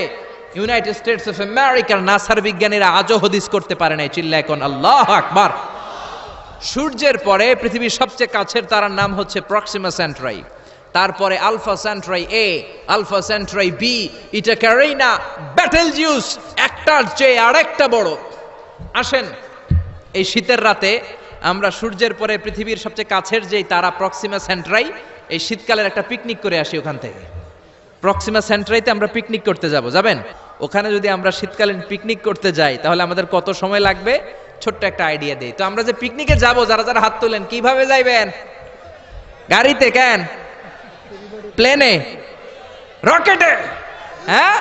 ইউনাইটেড স্টেটস অফ আমেরিকার নাসার বিজ্ঞানীরা আজও হদিস করতে পারে নাই। চিল্লায় এখন আল্লাহু আকবার। সূর্যের পরে পৃথিবীর সবচেয়ে কাছের তারার নাম হচ্ছে প্রক্সিমা সেন্ট্রাই, তারপরে আলফা সেন্ট্রাই এ, আলফা সেন্ট্রাই বি, ইটা ক্যারিনা, ব্যাটেল জিউস, একটার চেয়ে আরেকটা বড়। আসেন এই শীতের রাতে আমরা সূর্যের পরে পৃথিবীর সবচেয়ে কাছের যেই তারা প্রক্সিমা সেন্ট্রাই, এই শীতকালের একটা পিকনিক করে আসি ওখান থেকে। প্রক্সিমা সেন্ট্রাইতে আমরা পিকনিক করতে যাবেন? ওখানে যদি আমরা শীতকালীন পিকনিক করতে যাই তাহলে আমাদের কত সময় লাগবে? ছোট্ট একটা আইডিয়া দেই। তো আমরা যে পিকনিকে যাব, যারা যারা হাত তোলেন, কিভাবে যাইবেন? গাড়িতে? কেন? প্লেনে? রকেটে? হ্যাঁ,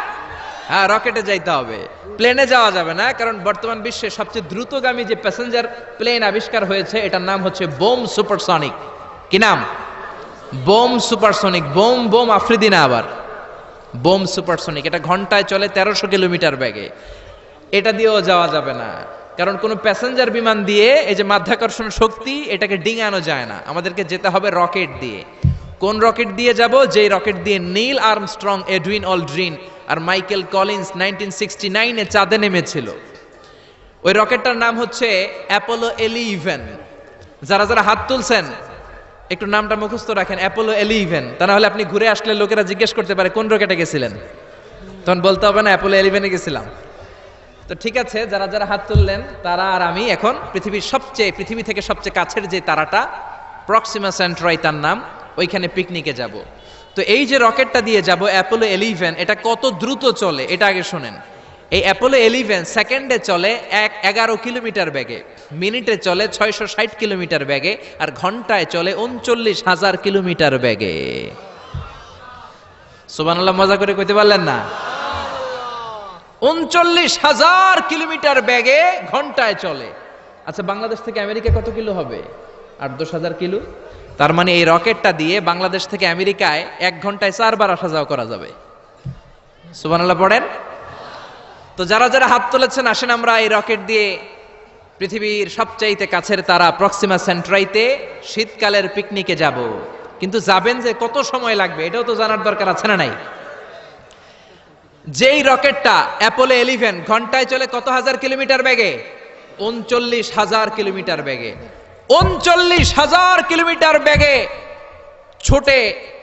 রকেটে যাইতে হবে, প্লেনে যাওয়া যাবে না। কারণ বর্তমান বিশ্বে সবচেয়ে দ্রুতগামী যে প্যাসেঞ্জার প্লেন আবিষ্কার হয়েছে, এটার নাম হচ্ছে বোম সুপারসনিক। কি নাম? Bomb supersonic. Bomb bomb Afridi না, আবার বোম সুপারসনিক। এটা ঘন্টায় চলে 1300 কিলোমিটার বেগে। এটা দিয়েও যাওয়া যাবে না। কারণ কোনো প্যাসেঞ্জার বিমান দিয়ে এই যে মাধ্যাকর্ষণ শক্তি এটাকে ডিঙানো যায় না, আমাদেরকে যেতে হবে রকেট দিয়ে। কোন রকেট দিয়ে যাব? যেই রকেট দিয়ে নীল আর্মস্ট্রং, এডউইন অলড্রিন আর মাইকেল কলিন্স 1969-এ চাঁদে নেমেছিল। ওই রকেটটার নাম হচ্ছে অ্যাপোলো 11। যারা যারা হাত তুলছেন একটু নামটা মুখস্থ রাখেন, অ্যাপোলো 11। তা না হলে আপনি ঘুরে আসলে লোকেরা জিজ্ঞেস করতে পারে কোন রকেটে গেছিলেন, তখন বলতে হবে না অ্যাপোলো 11-এ গেছিলাম। তো ঠিক আছে, যারা যারা হাত তুললেন তারা আর আমি এখন পৃথিবী থেকে সবচেয়ে কাছের যে তারাটা প্রক্সিমা সেন্ট্রাই তার নাম, ওইখানে পিকনিকে যাব। তো এই যে রকেটটা দিয়ে যাব অ্যাপোলো 11, এটা কত দ্রুত চলে এটা আগে শোনেন। এই অ্যাপোলো 11 সেকেন্ডে চলে 11 কিলোমিটার বেগে, মিনিটে চলে 660 কিলোমিটার বেগে, আর ঘন্টায় চলে 39,000 কিলোমিটার বেগে। সুবহানাল্লাহ, মজা করে কইতে পারলেন না? 39,000 কিলোমিটার বেগে ঘন্টায় চলে। আচ্ছা, বাংলাদেশ থেকে আমেরিকা কত কিলো হবে? 8-10,000 কিলো। তার মানে এই রকেটটা দিয়ে বাংলাদেশ থেকে আমেরিকায় 1 ঘন্টায় 4 বার আসা যাওয়া করা যাবে। সুবহানাল্লাহ পড়েন। তো যারা যারা হাত তুলেছেন, আসেন আমরা এই রকেট দিয়ে পৃথিবীর সবচাইতে কাছের তারা প্রক্সিমা সেন্ট্রাইতে শীতকালের পিকনিকে যাব। কিন্তু যাবেন যে কত সময় লাগবে এটাও তো জানার দরকার আছে না নাই? যেই রকেটটা অ্যাপোলো 11 ঘন্টায় চলে কত হাজার কিলোমিটার বেগে? 39,000 কিলোমিটার বেগে। 39,000 কিলোমিটার বেগে ছোটে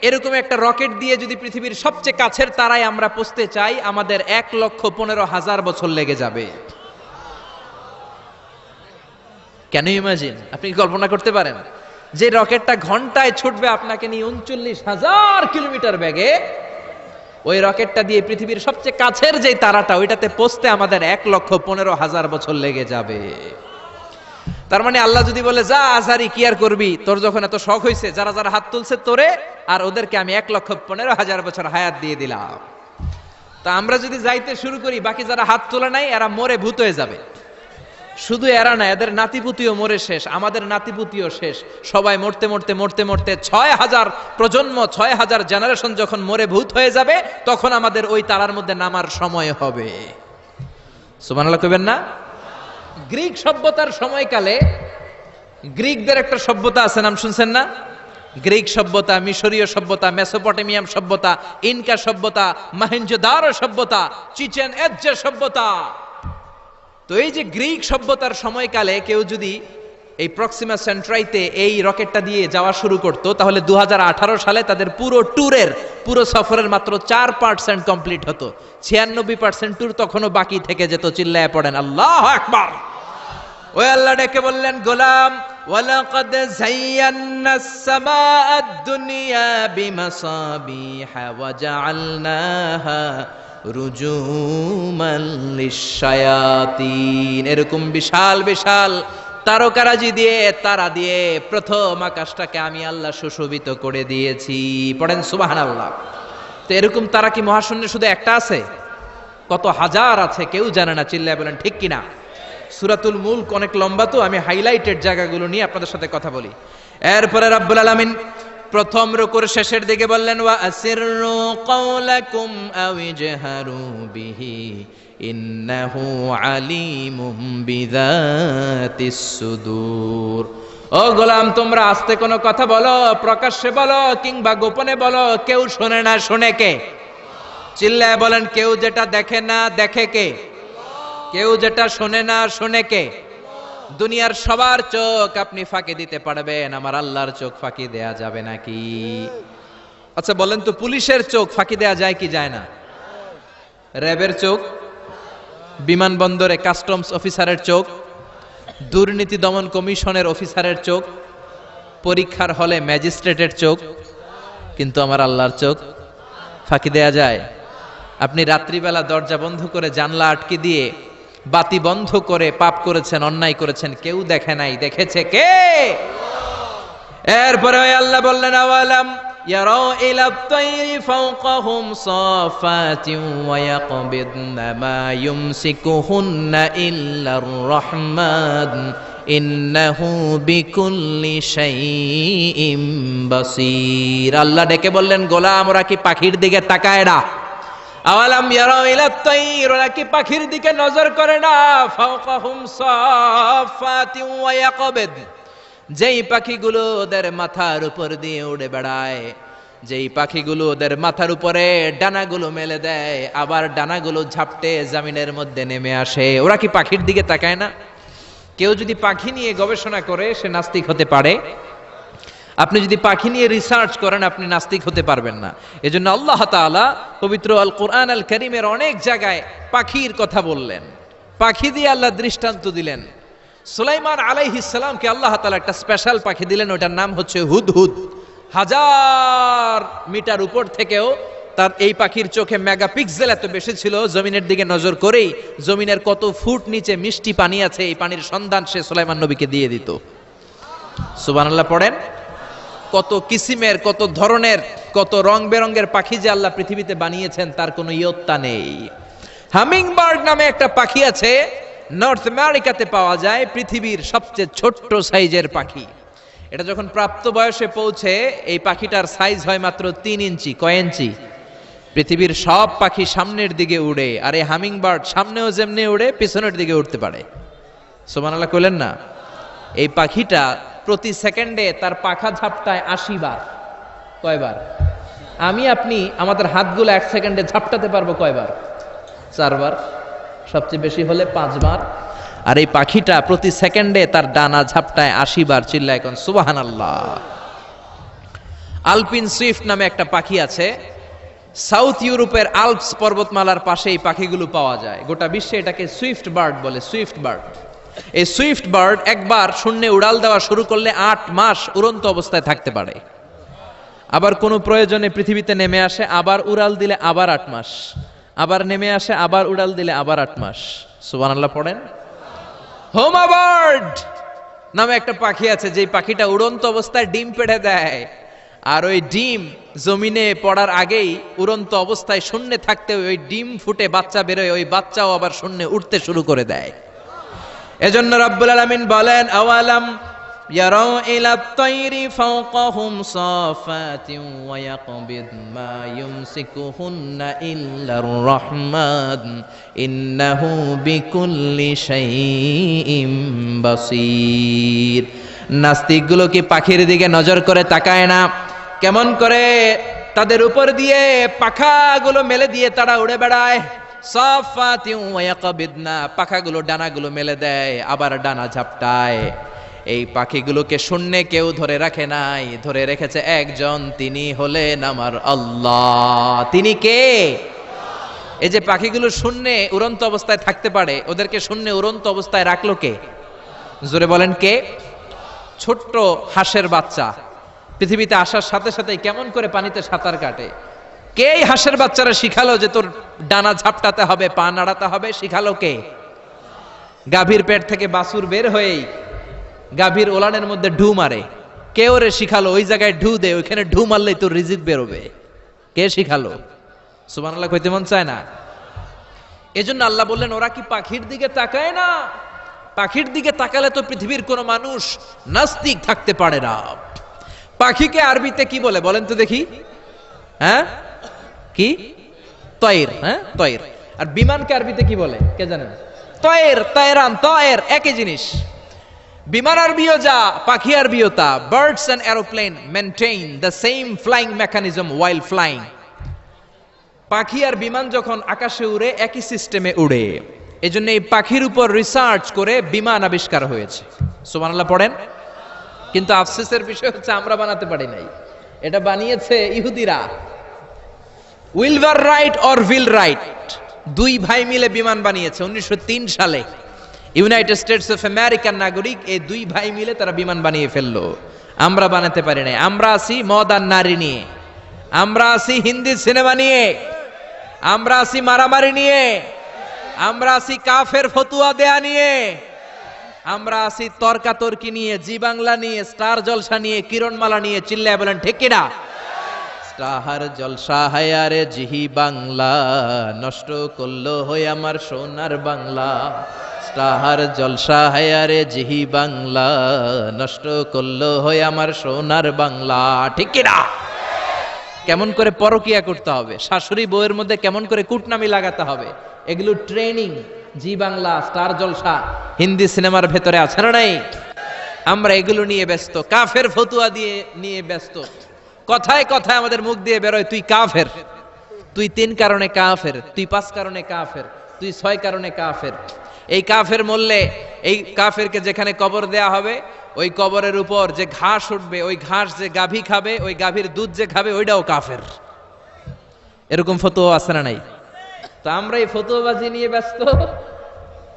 এরকম একটা রকেট দিয়ে যদি পৃথিবীর সবচেয়ে কাছের তারায় আমরা পৌঁছতে চাই, আমাদের 1,15,000 বছর লেগে যাবে। Can you imagine? আপনি কল্পনা করতে পারেন যে রকেটটা ঘন্টায় ছুটবে আপনাকে নিয়ে 39,000 কিলোমিটার বেগে, ওই রকেটটা দিয়ে পৃথিবীর সবচেয়ে কাছের যে তারাটা ওইটাতে পৌঁছতে আমাদের 1,15,000 বছর লেগে যাবে। তার মানে আল্লাহ যদি বলে যা আজহারি কি আর করবি, তোর যখন এত শখ হয়েছে, যারা যারা হাত তুলছে তোরে আর ওদেরকে আমি 1,15,000 বছর হায়াত দিয়ে দিলাম। তা আমরা যদি যাইতে শুরু করি, বাকি যারা হাত তোলা নাই এরা মরে ভূত হয়ে যাবে। শুধু এরা না, এদের নাতিপুতিও মরে শেষ, আমাদের নাতিপুতিও শেষ। সবাই মরতে মরতে মরতে মরতে 6,000 প্রজন্ম, 6,000 জেনারেশন যখন মরে ভূত হয়ে যাবে, তখন আমাদের ওই তারার মধ্যে নামার সময় হবে। সুবহানাল্লাহ কইবেন না? গ্রিক সভ্যতার সময়কালে গ্রিকদের একটা সভ্যতা আছে, নাম শুনছেন না? গ্রিক সভ্যতা, মিশরীয় সভ্যতা, মেসোপটেমিয়াম সভ্যতা, ইনকা সভ্যতা, মহেঞ্জোদারো সভ্যতা, চিচেন ইৎজা সভ্যতা। তো এই যে গ্রিক সভ্যতার সময়কালে কেউ যদি এই প্রক্সিমা সেন্ট্রাইতে এই রকেটটা দিয়ে যাওয়া শুরু করত, তাহলে 2018 সালে তাদের পুরো সফরের মাত্র 4% কমপ্লিট হতো। 96% ট্যুর তখনও বাকি থেকে যেত। চিল্লায় পড়েন আল্লাহু আকবার। ওই আল্লাহ ডেকে বললেন, গোলাম ওয়ালাকাদ যায়্যানাস সামাআদ দুনিয়া বিমাসাবিহা ওয়া জাআলনাহা রুজুমান লিশ-শায়াতিন। এরকম বিশাল বিশাল তারকারাজি দিয়ে, তারা দিয়ে প্রথম আকাশটাকে আমি আল্লাহ সুশোভিত করে দিয়েছি। পড়েন সুবহানাল্লাহ। তো এরকম তারা কি মহাশূন্যে শুধু একটা আছে? কত হাজার আছে কেউ জানে না। চিল্লায় বলেন ঠিক কিনা? সূরাতুল মুলক অনেক লম্বা, তো আমি হাইলাইটেড জায়গাগুলো নিয়ে আপনাদের সাথে কথা বলি। এরপরে রব্বুল আলামিন প্রথম রুকুর শেষের দিকে বললেন, ওয়া আসিররু কাওলাকুম আও ইজহারু বিহি ইন্নাহু আলিমুম বিযাতিস সুদূর। ও গোলাম, তোমরা আস্তে কোনো কথা বলো, প্রকাশ্যে বলো কিংবা গোপনে বলো, কেউ শোনে না, শোনে কে? চিল্লায় বলেন, কেউ যেটা দেখে না দেখে কে? কেউ যেটা শোনে না শোনে কে? দুনিয়ার সবার চোখ আপনি ফাঁকি দিতে পারবেন, আমার আল্লাহর চোখ ফাঁকি দেয়া যাবে নাকি? আচ্ছা বলেন তো, পুলিশের চোখ ফাঁকি দেয়া যায় কি যায় না? র্যাবের চোখ, বিমানবন্দরে কাস্টমস অফিসারের চোখ, দুর্নীতি দমন কমিশনের অফিসারের চোখ, পরীক্ষার হলে ম্যাজিস্ট্রেটের চোখ, কিন্তু আমার আল্লাহর চোখ ফাঁকি দেয়া যায়? আপনি রাত্রিবেলা দরজা বন্ধ করে জানলা আটকে দিয়ে বাতি বন্ধ করে পাপ করেছেন, অন্যায় করেছেন, কেউ দেখে নাই, দেখেছে কে? এরপরে আল্লাহ বললেন, আওয়ালাম ইয়ারাউ ইলা তাইরি ফাওকাহুম সাফাতিন ওয়া ইয়াকবিদনা মা ইউমসিকুহুন্না ইল্লার রহমান ইন্নাহু বিকুল্লি শাইইন বাসীর। আল্লাহ ডেকে বললেন, গোলাম ওরা কি পাখির দিকে তাকায় না? আওয়ালাম ইয়ারাউ ইলাত তাইর, ওরা কি পাখির দিকে নজর করে না? ফাওকাহুম সাফাতিন ওয়া ইয়াকবিদ, যেই পাখিগুলো ওদের মাথার উপর দিয়ে উড়ে বেড়ায়, যেই পাখিগুলো ওদের মাথার উপরে ডানাগুলো মেলে দেয়, আবার ডানাগুলো ঝাপটে জমিনের মধ্যে নেমে আসে, ওরা কি পাখির দিকে তাকায় না? কেউ যদি পাখি নিয়ে গবেষণা করে সে নাস্তিক হতে পারে। আপনি যদি পাখি নিয়ে রিসার্চ করেন আপনি নাস্তিক হতে পারবেন না। এজন্য আল্লাহ তাআলা পবিত্র আল কোরআন আল কারীমের অনেক জায়গায় পাখির কথা বললেন, পাখি দিয়ে আল্লাহ দৃষ্টান্ত দিলেন। সুলাইমান আলাইহিস সালামকে আল্লাহ তাআলা একটা স্পেশাল পাখি দিলেন, ওটার নাম হচ্ছে হুদহুদ। 1000 মিটার উপর থেকেও তার এই পাখির চোখে মেগাপিক্সেল এত বেশি ছিল, জমিনের দিকে নজর করেই জমিনের কত ফুট নিচে মিষ্টি পানি আছে এই পানির সন্ধান সে সুলাইমান নবীকে দিয়ে দিত। সুবহানাল্লাহ পড়েন। কত কিসিমের, কত ধরনের, কত রং বেরঙের পাখি যে আল্লাহ পৃথিবীতে বানিয়েছেন তার কোনো ইয়ত্তা নেই। হামিং বার্ড নামে একটা পাখি আছে, নর্থ আমেরিকাতে পাওয়া যায়, পৃথিবীর সবচেয়ে ছোট্ট সাইজের পাখি। এটা যখন প্রাপ্ত বয়সে পৌঁছে এই পাখিটার সাইজ হয় মাত্র 3 ইঞ্চি। কয় ইঞ্চি? পৃথিবীর সব পাখি সামনের দিকে উড়ে, আর এই হামিং বার্ড সামনেও যেমনি উড়ে পিছনের দিকে উঠতে পারে। সুবহানাল্লাহ কইলেন না? এই পাখিটা প্রতি সেকেন্ডে তার পাখা ঝাপটায় 80 বার। কয়বার? আমি আপনি আমাদের হাতগুলো 1 সেকেন্ডে ঝাপটাতে পারবো কয়বার? 4 বার, সবচেয়ে বেশি হলে 5 বার। আর এই পাখিটা প্রতি সেকেন্ডে তার ডানা ঝাপটায় 80 বার। চিল্লায় এখন সুবহানাল্লাহ। আলপিন সুইফট নামে একটা পাখি আছে, সাউথ ইউরোপের আল্পস পর্বতমালার পাশে এই পাখিগুলো পাওয়া যায়। গোটা বিশ্বে এটাকে সুইফট বার্ড বলে, সুইফট বার্ড। এই সুইফট বার্ড একবার শূন্যে উড়াল দেওয়া শুরু করলে 8 মাস উড়ন্ত অবস্থায় থাকতে পারে। আবার কোনো প্রয়োজনে পৃথিবীতে নেমে আসে, আবার উড়াল দিলে আবার 8 মাস, আবার নেমে আসে, আবার উড়াল দিলে আবার 8 মাস। সুবহানাল্লাহ পড়েন। হোমা বার্ড নামে একটা পাখি আছে, যে পাখিটা উড়ন্ত অবস্থায় ডিম পেড়ে দেয়, আর ওই ডিম জমিনে পড়ার আগেই উড়ন্ত অবস্থায় শূন্যে থাকতে ওই ডিম ফুটে বাচ্চা বেরোয়, ওই বাচ্চাও আবার শূন্যে উঠতে শুরু করে দেয়। এজন্য রব্বুল আলামিন বলেন, আওয়ালাম ইয়ারাউ ইলাত তাইরি ফাওকাহুম সাফাতিন ওয়া ইয়াকবিদ মা ইউমসিকুহুন্না ইল্লার রাহমান ইন্নাহু বিকুল্লি শাইইন বাসীর। নাস্তিকগুলো কি পাখির দিকে নজর করে তাকায় না? কেমন করে তাদের উপর দিয়ে পাখাগুলো মেলে দিয়ে তারা উড়ে বেড়ায়। সাফাতিন ওয়া ইয়াকবিদনা, পাখাগুলো ডানাগুলো মেলে দেয়, আবার ডানা ঝাপটায়। এই পাখিগুলোকে শূন্যে কেউ ধরে রাখে নাই, ধরে রেখেছে একজন, তিনি হলেন আমার আল্লাহ। তিনি কে? এই যে পাখিগুলো শূন্যে উড়ন্ত অবস্থায় থাকতে পারে, ওদেরকে শূন্যে উড়ন্ত অবস্থায় রাখলো কে? জোরে বলেন কে? ছোট্ট হাঁসের বাচ্চা পৃথিবীতে আসার সাথে সাথে কেমন করে পানিতে সাঁতার কাটে। কে এই হাঁসের বাচ্চারা শিখালো যে তোর ডানা ঝাপটাতে হবে, পা নাড়াতে হবে? শিখালো কে? গাভীর পেট থেকে বাছুর বের হয়েই গাভীর ওলানের মধ্যে ঢু মারে। কে ওরে শিখালো ওই জায়গায় ঢু দে, ওইখানে ঢু মারলেই তোর রিজিক বেরোবে? কে শিখালো? সুবহানাল্লাহ কইতে মন চায় না? এজন্য আল্লাহ বললেন, ওরা কি পাখির দিকে তাকায় না? পাখির দিকে তাকালে তো পৃথিবীর কোন মানুষ নাস্তিক থাকতে পারে না। পাখিকে আরবিতে কি বলে বলেন তো দেখি? হ্যাঁ, কি? তয়ের। হ্যাঁ, তয়ের। আর বিমানকে আরবিতে কি বলে কে জানেন? তয়ের, তয়রান, তয়ের একই জিনিস। বিমান আরবিও যা, পাখি আরবিও তা। Birds and aeroplane maintain the same flying mechanism while flying. পাখি আর বিমান যখন আকাশে উড়ে একই সিস্টেমে উড়ে। এজন্য এই পাখির উপর রিসার্চ করে বিমান আবিষ্কার হয়েছে। সুবহানাল্লাহ পড়েন। কিন্তু আফসোসের বিষয় হচ্ছে আমরা বানাতে পারি নাই, এটা বানিয়েছে ইহুদিরা। Wilbur right or will write, দুই ভাই মিলে বিমান বানিয়েছে 1903 সালে। ইউনাইটেড স্টেটস অফ আমেরিকার নাগরিক এই দুই ভাই মিলে তারা বিমান বানিয়ে ফেললো। আমরা বানাতে পারি নাই। আমরা আছি মদ আর নারী নিয়ে, আমরা আছি হিন্দি সিনেমা নিয়ে, আমরা আছি মারামারি নিয়ে, আমরা আছি কাফের ফতুয়া দেয়া নিয়ে, আমরা আছি তর্কাতর্কি নিয়ে, জি বাংলা নিয়ে, স্টার জলসা নিয়ে, কিরণমালা নিয়ে। চিল্লায় বলেন ঠিক কিনা? স্টার জলসা হায়ারে জিহি বাংলা, নষ্ট করলো হয়ে আমার সোনার বাংলা। স্টার জলসা হায়ারে জিহি বাংলা, নষ্ট করলো হয়ে আমার সোনার বাংলা। ঠিক কিনা? কেমন করে পরকিয়া করতে হবে, শাশুড়ি বউয়ের মধ্যে কেমন করে কুটনামি লাগাতে হবে, এগুলো ট্রেনিং জি বাংলা, স্টার জলসা, হিন্দি সিনেমার ভেতরে আছে না নাই? আমরা এগুলো নিয়ে ব্যস্ত, কাফের ফতুয়া দিয়ে নিয়ে ব্যস্ত। কথায় কথায় আমাদের মুখ দিয়ে বেরোয় তুই কাফের, তুই 3 কারণে কাফের, তুই 5 কারণে কাফের, তুই 6 কারণে কাফের। এই কাফের মরলে, এই কাফেরকে যেখানে কবর দেয়া হবে, ওই কবরের উপর যে ঘাস উঠবে, ওই ঘাস যে গাভী খাবে, ওই গাভীর দুধ যে খাবে, ওইটাও কাফের। এরকম ফতোয়া আছে না নাই? তো আমরা এই ফতোয়াবাজি নিয়ে ব্যস্ত।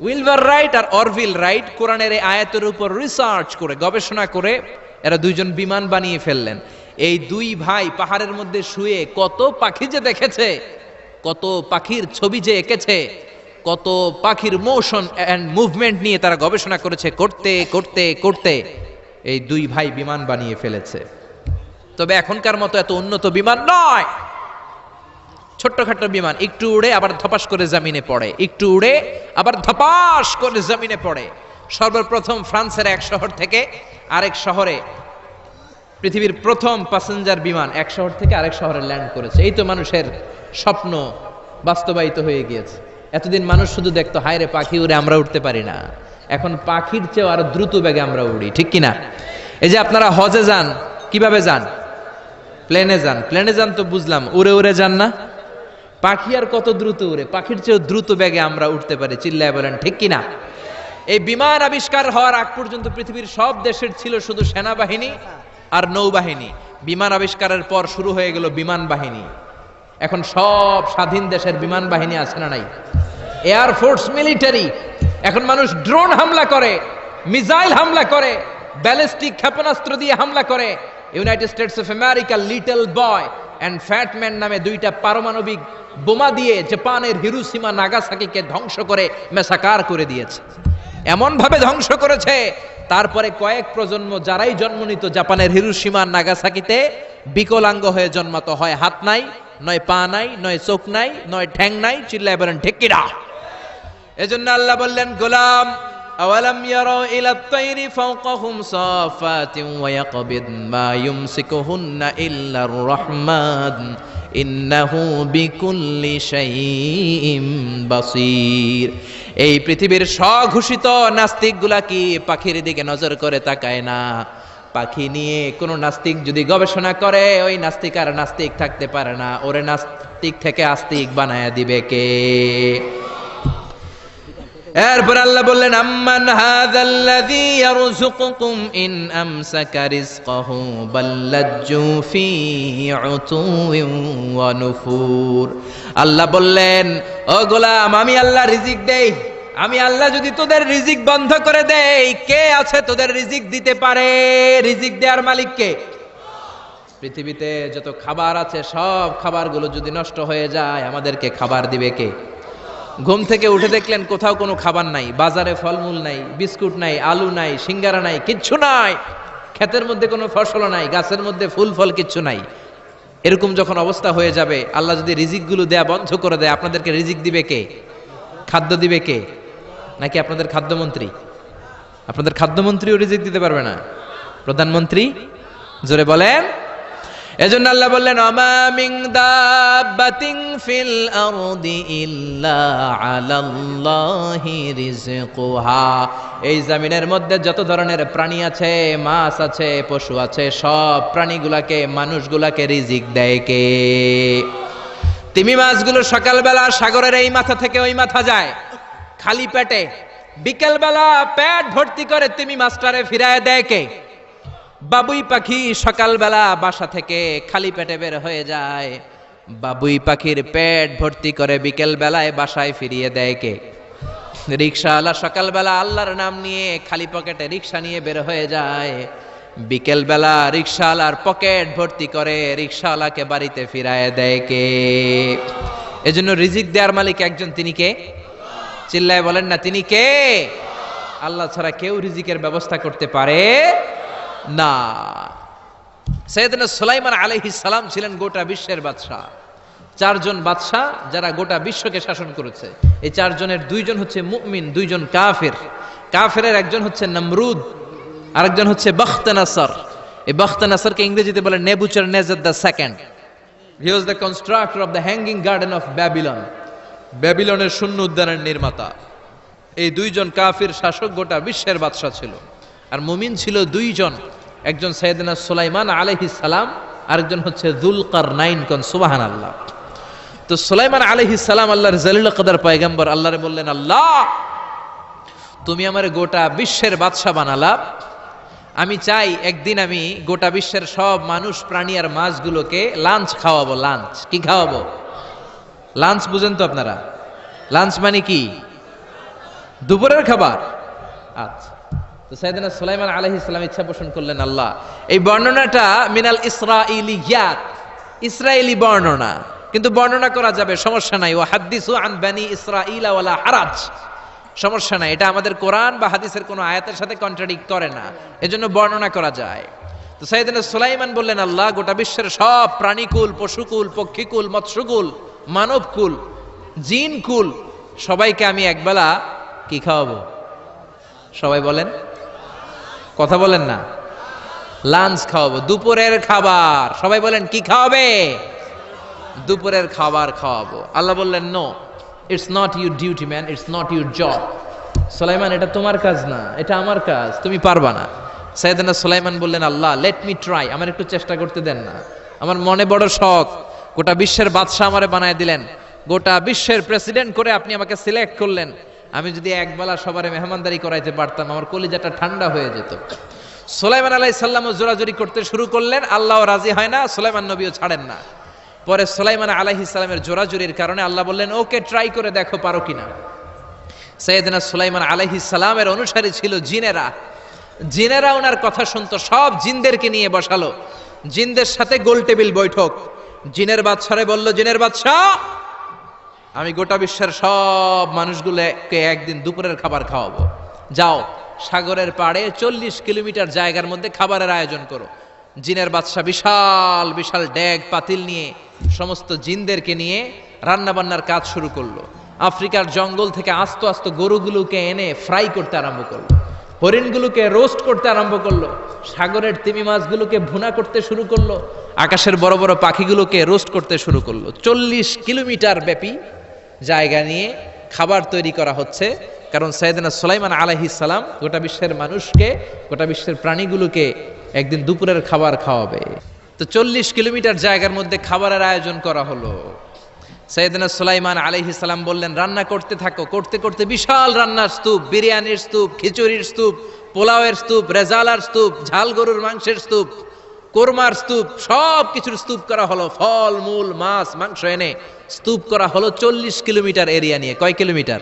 উইলবার রাইট আর অরভিল রাইট কোরআনের এই আয়াতের উপর রিসার্চ করে, গবেষণা করে এরা দুইজন বিমান বানিয়ে ফেললেন। এই দুই ভাই পাহাড়ের মধ্যে শুয়ে কত পাখি যে দেখেছে, কত পাখির ছবি যে এঁকেছে, কত পাখির মোশন এন্ড মুভমেন্ট নিয়ে তারা গবেষণা করেছে। করতে করতে করতে এই দুই ভাই বিমান বানিয়ে ফেলেছে। তবে এখনকার মতো এত উন্নত বিমান নয়, ছোট্টখাট্ট বিমান, একটু উড়ে আবার ধপাস করে জমিনে পড়ে, একটু উড়ে আবার ধপাস করে জমিনে পড়ে। সর্বপ্রথম ফ্রান্সের এক শহর থেকে আরেক শহরে, পৃথিবীর প্রথম প্যাসেঞ্জার বিমান এক শহর থেকে আরেক শহরে ল্যান্ড করেছে। এই তো মানুষের স্বপ্ন বাস্তবায়িত হয়ে গিয়েছে। এতদিন মানুষ শুধু দেখতো হায় রে পাখি উড়ে, আমরা উঠতে পারি না। এখন পাখির চেয়েও আরো দ্রুত বেগে আমরা উড়ি, ঠিক কিনা? এই যে আপনারা হজে যান, কিভাবে যান? প্লেনে যান। প্লেনে যান তো বুঝলাম, উড়ে উড়ে যান না? পাখি আর কত দ্রুত উড়ে, পাখির চেয়েও দ্রুত বেগে আমরা উঠতে পারি, চিল্লায় বলেন ঠিক কিনা? এই বিমান আবিষ্কার হওয়ার আগ পর্যন্ত পৃথিবীর সব দেশের ছিল শুধু সেনাবাহিনী আর নৌবাহিনী। বিমান আবিষ্কারের পর শুরু হয়ে গেল বিমান বাহিনী। এখন সব স্বাধীন দেশের বিমান বাহিনী আছে না নাই? Air force, military. এখন মানুষ ড্রোন হামলা করে, মিসাইল হামলা করে, ব্যালিস্টিক ক্ষেপণাস্ত্র দিয়ে হামলা করে। United states of America little boy and fat man নামে দুইটা পারমাণবিক বোমা দিয়ে জাপানের হিরোশিমা নাগাসাকিকে ধ্বংস করে মেসাকার করে দিয়েছে। এমন ভাবে ধ্বংস করেছে, তারপরে কয়েক প্রজন্ম যারাই জন্ম নিত জাপানের হিরোশিমা নাগাসাকিতে বিকলাঙ্গ হয়ে জন্মাতো, হয় হাত নাই, নয় পা নাই, নয় চোখ নাই, নয় ঠ্যাং নাই, চিল্লায় বলেন ঠিক কিনা? এজন্য আল্লাহ বললেন, গোলাম আওয়ালাম ইয়ারাউ ইলা তাইরি ফাওকাহুম সাফাতিন ওয়া ইয়াকবিদ মা ইউমসিকুহুন্না ইল্লার রহমান ইন্নাহু বিকুল্লি শাইইন বাসীর। এই পৃথিবীর স্বঘোষিত নাস্তিকগুলা কি পাখির দিকে নজর করে তাকায় না? পাখি নিয়ে কোন নাস্তিক যদি গবেষণা করে, ওই নাস্তিক আর নাস্তিক থাকতে পারে না, ওরে নাস্তিক থেকে আস্তিক বানায়া দিবে কে? এরপর আল্লাহ বললেন, আম্মান হাযাল্লাযী ইয়ারযুকুকুম ইন আমসাকা রিজকাহু বাল্লাজ্জু ফী উতুওয়িন ওয়া নুফুর। আল্লাহ বললেন, ও গোলাম, আমি আল্লাহ রিজিক দেই। আমি আল্লাহ যদি তোদের রিজিক বন্ধ করে দেই, কে আছে তোদের রিজিক দিতে পারে? রিজিক দেওয়ার মালিক কে? পৃথিবীতে যত খাবার আছে সব খাবারগুলো যদি নষ্ট হয়ে যায়, আমাদেরকে খাবার দিবে কে? ঘুম থেকে উঠে দেখলেন কোথাও কোনো খাবার নাই, বাজারে ফলমূল নাই, বিস্কুট নাই, আলু নাই, সিঙ্গারা নাই, কিচ্ছু নাই, ক্ষেতের মধ্যে কোনো ফসল নাই, গাছের মধ্যে ফুল ফল কিচ্ছু নাই। এরকম যখন অবস্থা হয়ে যাবে, আল্লাহ যদি রিজিকগুলো দেয়া বন্ধ করে দেয়, আপনাদেরকে রিজিক দিবে কে? খাদ্য দিবে কে? নাকি আপনাদের খাদ্যমন্ত্রী? আপনাদের খাদ্যমন্ত্রীও রিজিক দিতে পারবে না? প্রধানমন্ত্রী? জোরে বলেন। এজন্য আল্লাহ বললেন, ওমা মিন দাব্বাতিন ফিল আরদি ইল্লা আলাল্লাহি রিজকুহা। এই জমিনের মধ্যে যত ধরনের প্রাণী আছে, মাছ আছে, পশু আছে, সব প্রাণীগুলাকে, মানুষগুলাকে রিজিক দেয় কে? তিমি মাছগুলো সকালবেলা সাগরের এই মাথা থেকে ওই মাথা যায় খালি পেটে, বিকেলবেলা পেট ভর্তি করে তিমি মাছটারে ফিরায় দেয় কে? বাবুই পাখি সকালবেলা বাসা থেকে খালি পেটে বের হয়ে যায়, বাবুই পাখির পেট ভর্তি করে বিকেল বেলায় বাসায় ফিরিয়ে দেয় কে? রিকশাওয়ালা সকালবেলা আল্লাহর নাম নিয়ে খালি পকেটে রিকশা নিয়ে বের হয়ে যায়, বিকেল বেলা রিকশাওয়ালার পকেট ভর্তি করে রিকশাওয়ালাকে বাড়িতে ফিরায় দেয় কে? এজন্য রিজিক দেওয়ার মালিক একজন, তিনি কে? চিল্লায় বলেন না, তিনি কে? আল্লাহ ছাড়া কেউ রিজিকের ব্যবস্থা করতে পারে না। সাইয়েদনা সুলাইমান আলাইহিস সালাম ছিলেন গোটা বিশ্বের বাদশা। 4 জন বাদশা যারা গোটা বিশ্বকে শাসন করেছে। এই 4 জনের 2 জন হচ্ছে মুমিন, 2 জন কাফের। কাফেরের একজন হচ্ছে নমরুদ, আরেকজন হচ্ছে বখতনাসর। এই বখতনাসরকে ইংরেজিতে বলে Nebuchadnezzar the second. He was the constructor of the hanging garden of Babylon. ব্যাবিলনের শূন্য উদ্যানের নির্মাতা। এই দুইজন কাফির শাসক গোটা বিশ্বের বাদশা ছিল। আর মুমিন ছিল দুইজন, একজন সাইয়েদনা সুলাইমান আলাইহিস সালাম, আরেকজন হচ্ছে যুলকারনাইন। কোন সুবহানাল্লাহ। তো সুলাইমান আলাইহিস সালাম আল্লাহর জলিল কদর পয়গম্বর, আল্লাহরে বললেন, আল্লাহ তুমি আমারে গোটা বিশ্বের বাদশা বানালা, আমি চাই একদিন আমি গোটা বিশ্বের সব মানুষ প্রাণী আর মাছগুলোকে লাঞ্চ খাওয়াবো। লাঞ্চ কি খাওয়াবো? লাঞ্চ বুঝেন তো আপনারা? লাঞ্চ মানে কি? দুপুরের খাবার। আচ্ছা, তো সাইয়েদনা সুলাইমান আলাইহিস সালাম ইচ্ছা পোষণ করলেন, আল্লাহ এই বর্ণনাটা মিনাল ইসরাইলিয়াত, ইসরায়েলি বর্ণনা, কিন্তু বর্ণনা করা যাবে, সমস্যা নাই। ওয়া হাদিসু আন বানি ইসরাঈলা ওয়ালা হারাজ, সমস্যা নাই, এটা আমাদের কোরআন বা হাদিসের কোনো আয়াতের সাথে কন্ট্রাডিক্ট করে না, এজন্য বর্ণনা করা যায়। তো সাইয়েদনা সুলাইমান বললেন, আল্লাহ গোটা বিশ্বের সব প্রাণীকুল, পশুকুল, পক্ষীকুল, মৎস্যকুল, মানবকুল, জিনকুল, সবাইকে আমি একবেলা কি খাওয়াবো? সবাই বলেন, কথা বলেন না। লাঞ্চ খাওয়াবো, দুপুরের খাবার। সবাই বলেন কি খাওয়াবে? দুপুরের খাবার খাওয়াবো। আল্লাহ বললেন, no, it's not your duty man, it's not your job. Sulaiman এটা তোমার কাজ না, এটা আমার কাজ, তুমি পারবা না। সাইয়েদনা সুলাইমান বললেন, আল্লাহ লেট মি ট্রাই, আমার একটু চেষ্টা করতে দেন না, আমার মনে বড় শখ, গোটা বিশ্বের বাদশা আমারে বানায় দিলেন, গোটা বিশ্বের প্রেসিডেন্ট করে আপনি আমাকে সিলেক্ট করলেন, আমি যদি একবেলা সবারে মেহমানদারি করাইতে পারতাম, আমার কলিজাটা ঠান্ডা হয়ে যেত। সুলাইমান আলাইহিস সালামও জোরাজুরি করতে শুরু করলেন, আল্লাহও রাজি হয় না, সুলাইমান নবীও ছাড়েন না। পরে সুলাইমান আলাইহিস সালামের জোরাজুরির কারণে আল্লাহ বললেন, ওকে ট্রাই করে দেখো পারো কিনা। সাইয়েদনা সুলাইমান আলাইহিস সালামের অনুসারী ছিল জিনেরা। জিনেরা ওনার কথা শুনতো, সব জিনদেরকে নিয়ে বসালো, জিনদের সাথে গোল টেবিল বৈঠক। জিনের বাদশারে বলল, জিনের বাদশা আমি গোটা বিশ্বের সব মানুষগুলোকে একদিন দুপুরের খাবার খাওয়াবো, যাও সাগরের পাড়ে 40 কিলোমিটার জায়গার মধ্যে খাবারের আয়োজন করো। জিনের বাদশা বিশাল বিশাল ডেগ পাতিল নিয়ে সমস্ত জিনদেরকে নিয়ে রান্না বান্নার কাজ শুরু করলো। আফ্রিকার জঙ্গল থেকে আস্ত আস্ত গরুগুলোকে এনে ফ্রাই করতে আরম্ভ করলো, হরিণগুলোকে রোস্ট করতে আরম্ভ করলো, সাগরের তিমি মাছগুলোকে ভুনা করতে শুরু করলো, আকাশের বড় বড় পাখিগুলোকে রোস্ট করতে শুরু করলো। 40 কিলোমিটার ব্যাপী জায়গা নিয়ে খাবার তৈরি করা হচ্ছে, কারণ সাইয়েদনা সুলাইমান আলাইহিস সালাম গোটা বিশ্বের মানুষকে, গোটা বিশ্বের প্রাণীগুলোকে একদিন দুপুরের খাবার খাওয়াবে। তো 40 কিলোমিটার জায়গার মধ্যে খাবারের আয়োজন করা হলো। সাইয়েদনা সুলাইমান আলাইহিস সালাম বললেন, রান্না করতে থাকো। করতে করতে বিশাল রান্নার স্তূপ, বিরিয়ানির স্তূপ, খিচুড়ির স্তূপ, পোলাওয়ের স্তূপ, রেজালার স্তূপ, ঝাল গরুর মাংসের স্তূপ, কোরমার স্তূপ, সব কিছুর স্তূপ করা হলো। ফল মূল মাছ মাংস এনে স্তূপ করা হলো 40 কিলোমিটার এরিয়া নিয়ে। কয় কিলোমিটার?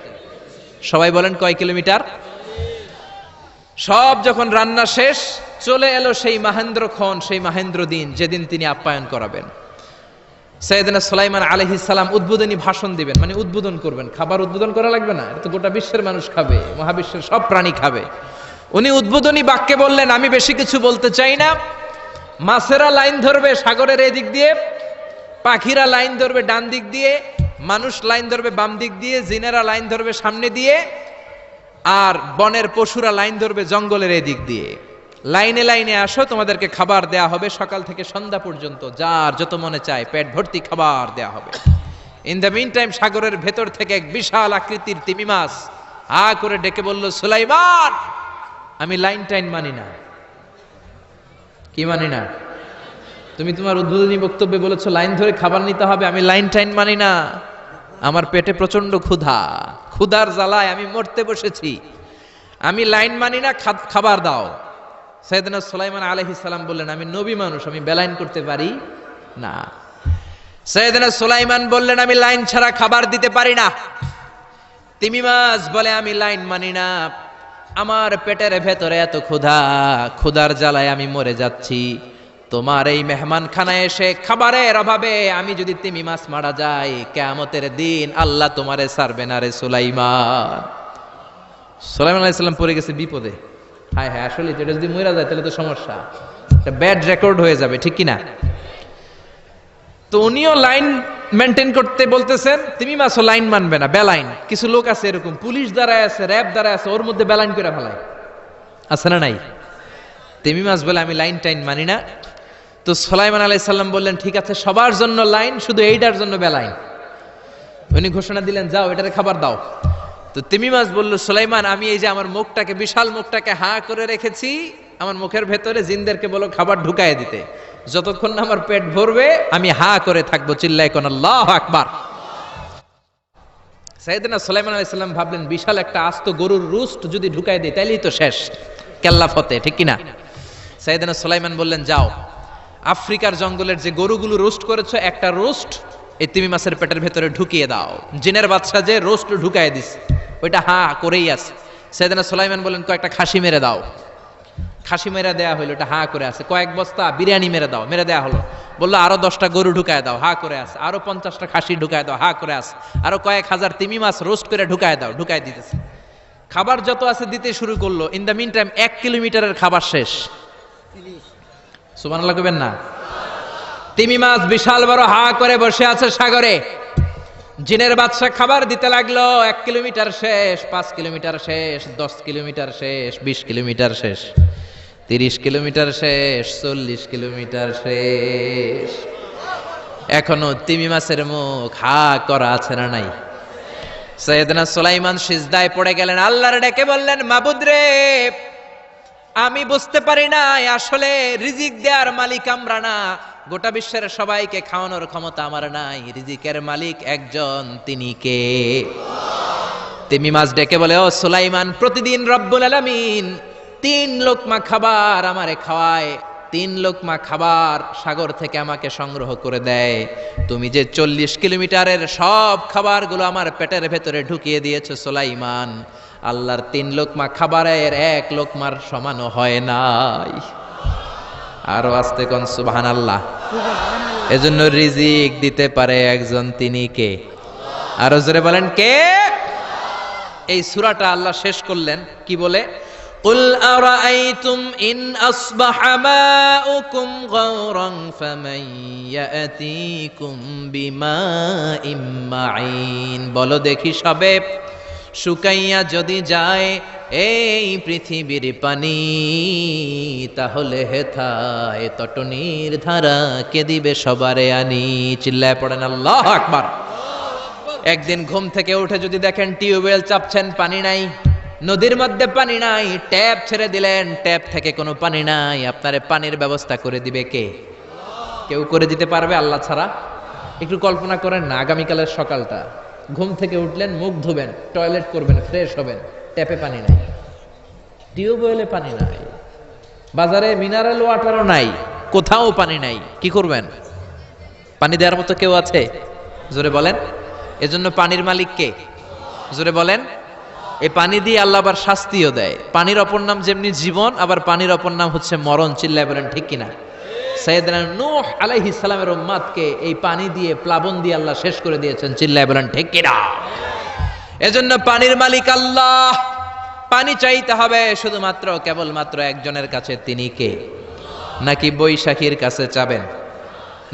সবাই বলেন কয় কিলোমিটার? সব যখন রান্না শেষ, চলে এলো সেই মাহেন্দ্রক্ষণ, সেই মাহেন্দ্র দিন, যেদিন তিনি আপ্যায়ন করাবেন। সাইয়েদনা সুলাইমান আলাইহিস সালাম উদ্বোধনী ভাষণ দিবেন, মানে উদ্বোধন করবেন। খাবার উদ্বোধন করা লাগবে না, এটা তো গোটা বিশ্বের মানুষ খাবে, মহাবিশ্বের সব প্রাণী খাবে। উনি উদ্বোধনী বাক্যে বললেন, আমি বেশি কিছু বলতে চাই না, মাছেরা লাইন ধরবে সাগরের এই দিক দিয়ে, পাখিরা লাইন ধরবে ডান দিক দিয়ে, মানুষ লাইন ধরবে বাম দিক দিয়ে, জিনেরা লাইন ধরবে সামনে দিয়ে, আর বনের পশুরা লাইন ধরবে জঙ্গলের এই দিক দিয়ে। লাইনে লাইনে আসো, তোমাদেরকে খাবার দেয়া হবে সকাল থেকে সন্ধ্যা পর্যন্ত, যার যত মনে চায় পেট ভর্তি খাবার দেয়া হবে। ইন দ্য মিন টাইম সাগরের ভেতর থেকে এক বিশাল আকৃতির তিমি মাছ আ করে ডেকে বলল, সুলাইমান আমি লাইন টাইন মানি না। কি মানি না? তুমি তোমার উদ্বোধনী বক্তব্যে বলেছো লাইন ধরে খাবার নিতে হবে, আমি লাইন টাইন মানি না। আমার পেটে প্রচন্ড ক্ষুধা, ক্ষুধার জ্বালায় আমি মরতে বসেছি, আমি লাইন মানি না, খাবার দাও। সাইয়েদনা সুলাইমান আলাইহিস সালাম বললেন, আমি নবী মানুষ, আমি বেলাইন করতে পারি না। সাইয়েদনা সুলাইমান বললেন, আমি লাইন ছাড়া খাবার দিতে পারি না। তিমি মাছ বলে, আমি লাইন মানি না, আমার পেটের ভেতরে এত ক্ষুধা, ক্ষুধার জ্বালায় আমি মরে যাচ্ছি। তোমার এই মেহমানখানায় এসে খাবারের অভাবে আমি যদি তিমি মাছ মারা যাই, কিয়ামতের দিন আল্লাহ তোমারে ছাড়বে না রে সুলাইমান। সুলাইমান আলাইহিস সালাম পড়ে গেছে বিপদে। হায় হায়, আসলে এটা যদি মরে যায় তাহলে তো সমস্যা, একটা ব্যাড রেকর্ড হয়ে যাবে, ঠিক কিনা? তো উনিও লাইন মেনটেন করতে বলতেছেন, তিমি মাছও লাইন মানবে না, বেলাইন। কিছু লোক আছে এরকম, পুলিশ দাঁড়ায় আছে, র্যাব দাঁড়ায় আছে, ওর মধ্যে বেলাইন করে ফেলায়, আছে না নাই? তিমি মাছ বলে, আমি লাইন টাইন মানি না। তো সুলাইমান আলাইহিস সালাম বললেন ঠিক আছে সবার জন্য লাইন, শুধু এইটার জন্য বেলাইন। উনি ঘোষণা দিলেন যাও এটারে খাবার দাও। তো তিমি মাছ বলল সুলাইমান আমি এই যে আমার মুখটাকে, বিশাল মুখটাকে হা করে রেখেছি, আমার মুখের ভেতরে জিনদেরকে বলো খাবার ঢুকায় দিতে, যতক্ষণ না আমার পেট ভরবে আমি হা করে থাকবো, চিল্লায় কোন আল্লাহু আকবার। সাইয়েদনা সুলাইমান আলাইহিস সালাম ভাবলেন বিশাল একটা আস্ত গরুর রোস্ট যদি ঢুকায় দেয় তাইলেই তো শেষ, কেল্লা ফতে, ঠিক কিনা? সাইয়েদনা সুলাইমান বললেন যাও আফ্রিকার জঙ্গলের যে গরুগুলো রোস্ট করেছো একটা রোস্ট এই তিমি মাছের পেটের ভেতরে ঢুকিয়ে দাও। জিনের বাদশা যে রোস্ট ঢুকায় দিস ওইটা হা করেই আছে। সাইয়েদনা সুলাইমান বললেন কয়েকটা খাসি মেরে দাও। খাসি মেরে দেয়া হলো, এটা হা করে আছে। কয়েক বস্তা বিরিয়ানি মেরে দাও, মেরে দেয়া হলো। বললো আরো 10টা গরু ঢুকায় দাও, হা করে আছে। আরো 50টা খাসি ঢুকায় দাও, হা করে আছে। আরো কয়েক হাজার তিমি মাছ রোস্ট করে ঢুকায় দাও, ঢুকায় দিতেছে। খাবার যত আছে দিতে শুরু করলো। ইন দ্য মিন টাইম 1 কিলোমিটারের খাবার শেষ। সুবহানাল্লাহ কইবেন না? তিমি মাছ বিশাল বড় হা করে বসে আছে সাগরে। জিনের বাদশা খাবার দিতে লাগলো। 1 কিলোমিটার শেষ, 5 কিলোমিটার শেষ, 10 কিলোমিটার শেষ, 20 কিলোমিটার শেষ, 30 কিলোমিটার শেষ, 40 কিলোমিটার শেষ। এখনো তিমি মাছের মুখ হা করা আছে না নাই? সাইয়েদনা সুলাইমান সিজদায় পড়ে গেলেন, আল্লাহর ডেকে বললেন মাবুদ রে, আমি বুঝতে পারি না আসলে রিজিক দেওয়ার মালিক আমরা না, গোটা বিশ্বের সবাইকে খাওয়ানোর ক্ষমতা আমার নাই, রিজিকের মালিক একজন, তিনি কে? তিমি মাছ ডেকে বলে ও সুলাইমান, প্রতিদিন রব্বুল আলামিন 3 লোকমা খাবার আমারে খাওয়ায়, 3 লোকমা খাবার সাগর থেকে আমাকে সংগ্রহ করে দেয়। তুমি যে 40 কিলোমিটারের সব খাবারগুলো আমার পেটের ভেতরে ঢুকিয়ে দিয়েছো সুলাইমান, আল্লাহর 3 লোকমা খাবারের 1 লোকমার সমানও হয় নাই। আরো আস্তে কোন সুবহানাল্লাহ। এজন্য রিজিক দিতে পারে একজন, তিনি কে? আরো জোরে বলেন কে? এই সূরাটা আল্লাহ শেষ করলেন কি বলে? কুল আরাআইতুম ইন আসবাহা মাউকুম গাওরান ফামান ইয়াতিকুম বিমাইম মাইন। বলো দেখি সবে, শুকাইয়া যদি যায় এই পৃথিবীর পানি, তাহলে হেথায় তটনির ধারা কে দিবে সবারে আনি? চিল্লায় পড়েন আল্লাহু আকবার। একদিন ঘুম থেকে উঠে যদি দেখেন টিউবওয়েল চাপছেন পানি নাই, নদীর মধ্যে পানি নাই, ট্যাপ ছেড়ে দিলেন ট্যাপ থেকে কোনো পানি নাই, আপনারে পানির ব্যবস্থা করে দিবে কে? কেউ করে দিতে পারবে আল্লাহ ছাড়া? একটু কল্পনা করেন না, আগামীকালের সকালটা, ঘুম থেকে উঠলেন, মুখ ধুবেন, টয়লেট করবেন, ফ্রেশ হবেন, ট্যাপে পানি নাই, টিউবওয়েলে পানি নাই, বাজারে মিনারেল ওয়াটারও নাই, কোথাও পানি নাই, কি করবেন? পানি দেওয়ার মতো কেউ আছে? জোরে বলেন। এজন্য পানির মালিক কে? জোরে বলেন। এই পানি দিয়ে আল্লাহ আবার শাস্তিও দেয়। পানির অপর নাম যেমনি জীবন, আবার পানির অপর নাম হচ্ছে মরণ। চিল্লায় বলেন ঠিক কিনা? সাইয়েদনা নূহ আলাইহিস সালামের উম্মতকে এই পানি দিয়ে, প্লাবন দিয়ে আল্লাহ শেষ করে দিয়েছেন। চিল্লায় বলেন ঠিক কিনা? এজন্য পানির মালিক আল্লাহ। পানি চাইতে হবে শুধুমাত্র কেবলমাত্র একজনের কাছে, তিনি কে? নাকি বৈশাখীর কাছে চাবেন?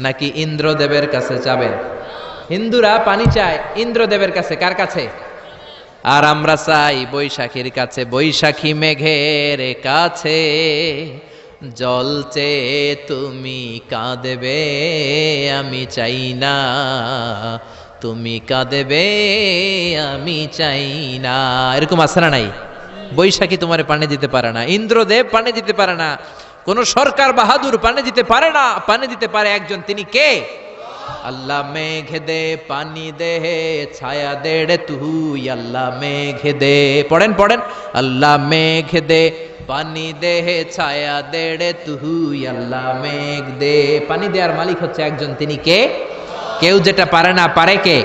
নাকি ইন্দ্রদেবের কাছে চাবেন? হিন্দুরা পানি চায় ইন্দ্রদেবের কাছে। কার কাছে? আর আমরা চাই বৈশাখীর কাছে। বৈশাখী মেঘের কাছে জল চেয়ে তুমি কাঁদবে, আমি চাই না তুমি কাঁদবে, আমি চাই না। এরকম আছে না নাই? বৈশাখী তোমারে পানি দিতে পারে না, ইন্দ্রদেব পানি দিতে পারে না, কোন সরকার বাহাদুর পানি দিতে পারে না। পানি দিতে পারে একজন, তিনি কে? আল্লাহ মেঘ দে পানি দে, ছায়া দে রে তুই, আল্লাহ মেঘ দে। পড়েন পড়েন, আল্লাহ মেঘ দে পানি দে, ছায়া দে রে তুই, আল্লাহ মেঘ দে। পানি দেওয়ার মালিক হচ্ছে একজন, তিনি কে? কেউ যেটা পারে না পারে কে?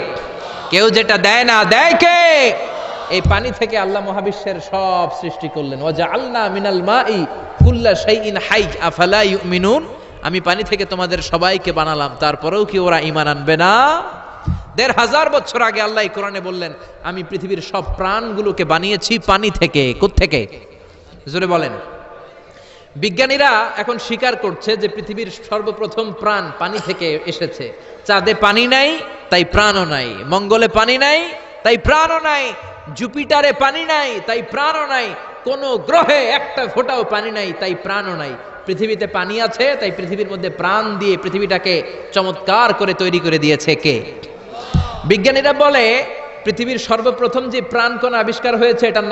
কেউ যেটা দেয় না দেয় কে? এই পানি থেকে আল্লাহ মহাবিশ্বের সব সৃষ্টি করলেন। ওয়াজআলনা মিনাল মাই কুল্লা শাইইন হাই আফালা ইউমিনুন। আমি পানি থেকে তোমাদের সবাইকে বানালাম, তারপরেও কি ওরা ঈমান আনবে না? ১৫০০ বছর আগে আল্লাহ কোরআনে বললেন, আমি পৃথিবীর সব প্রাণগুলোকে বানিয়েছি পানি থেকে। কোত্থেকে? জোরে বলেন। বিজ্ঞানীরা এখন স্বীকার করছে যে পৃথিবীর সর্বপ্রথম প্রাণ পানি থেকে এসেছে। চাঁদে পানি নাই, তাই প্রাণও নাই। মঙ্গলে পানি নাই, তাই প্রাণও নাই। জুপিটারে পানি নাই, তাই প্রাণও নাই। কোন গ্রহে একটা ফোঁটাও পানি নাই, তাই প্রাণও নাই। পৃথিবীতে পানি আছে, তাই পৃথিবীর মধ্যে প্রাণ দিয়ে পৃথিবীটাকে চমৎকার করে তৈরি করে দিয়েছে কে? বিজ্ঞানীরা বলে পৃথিবীর সর্বপ্রথম যে প্রাণকণা আবিষ্কার হয়েছে এটার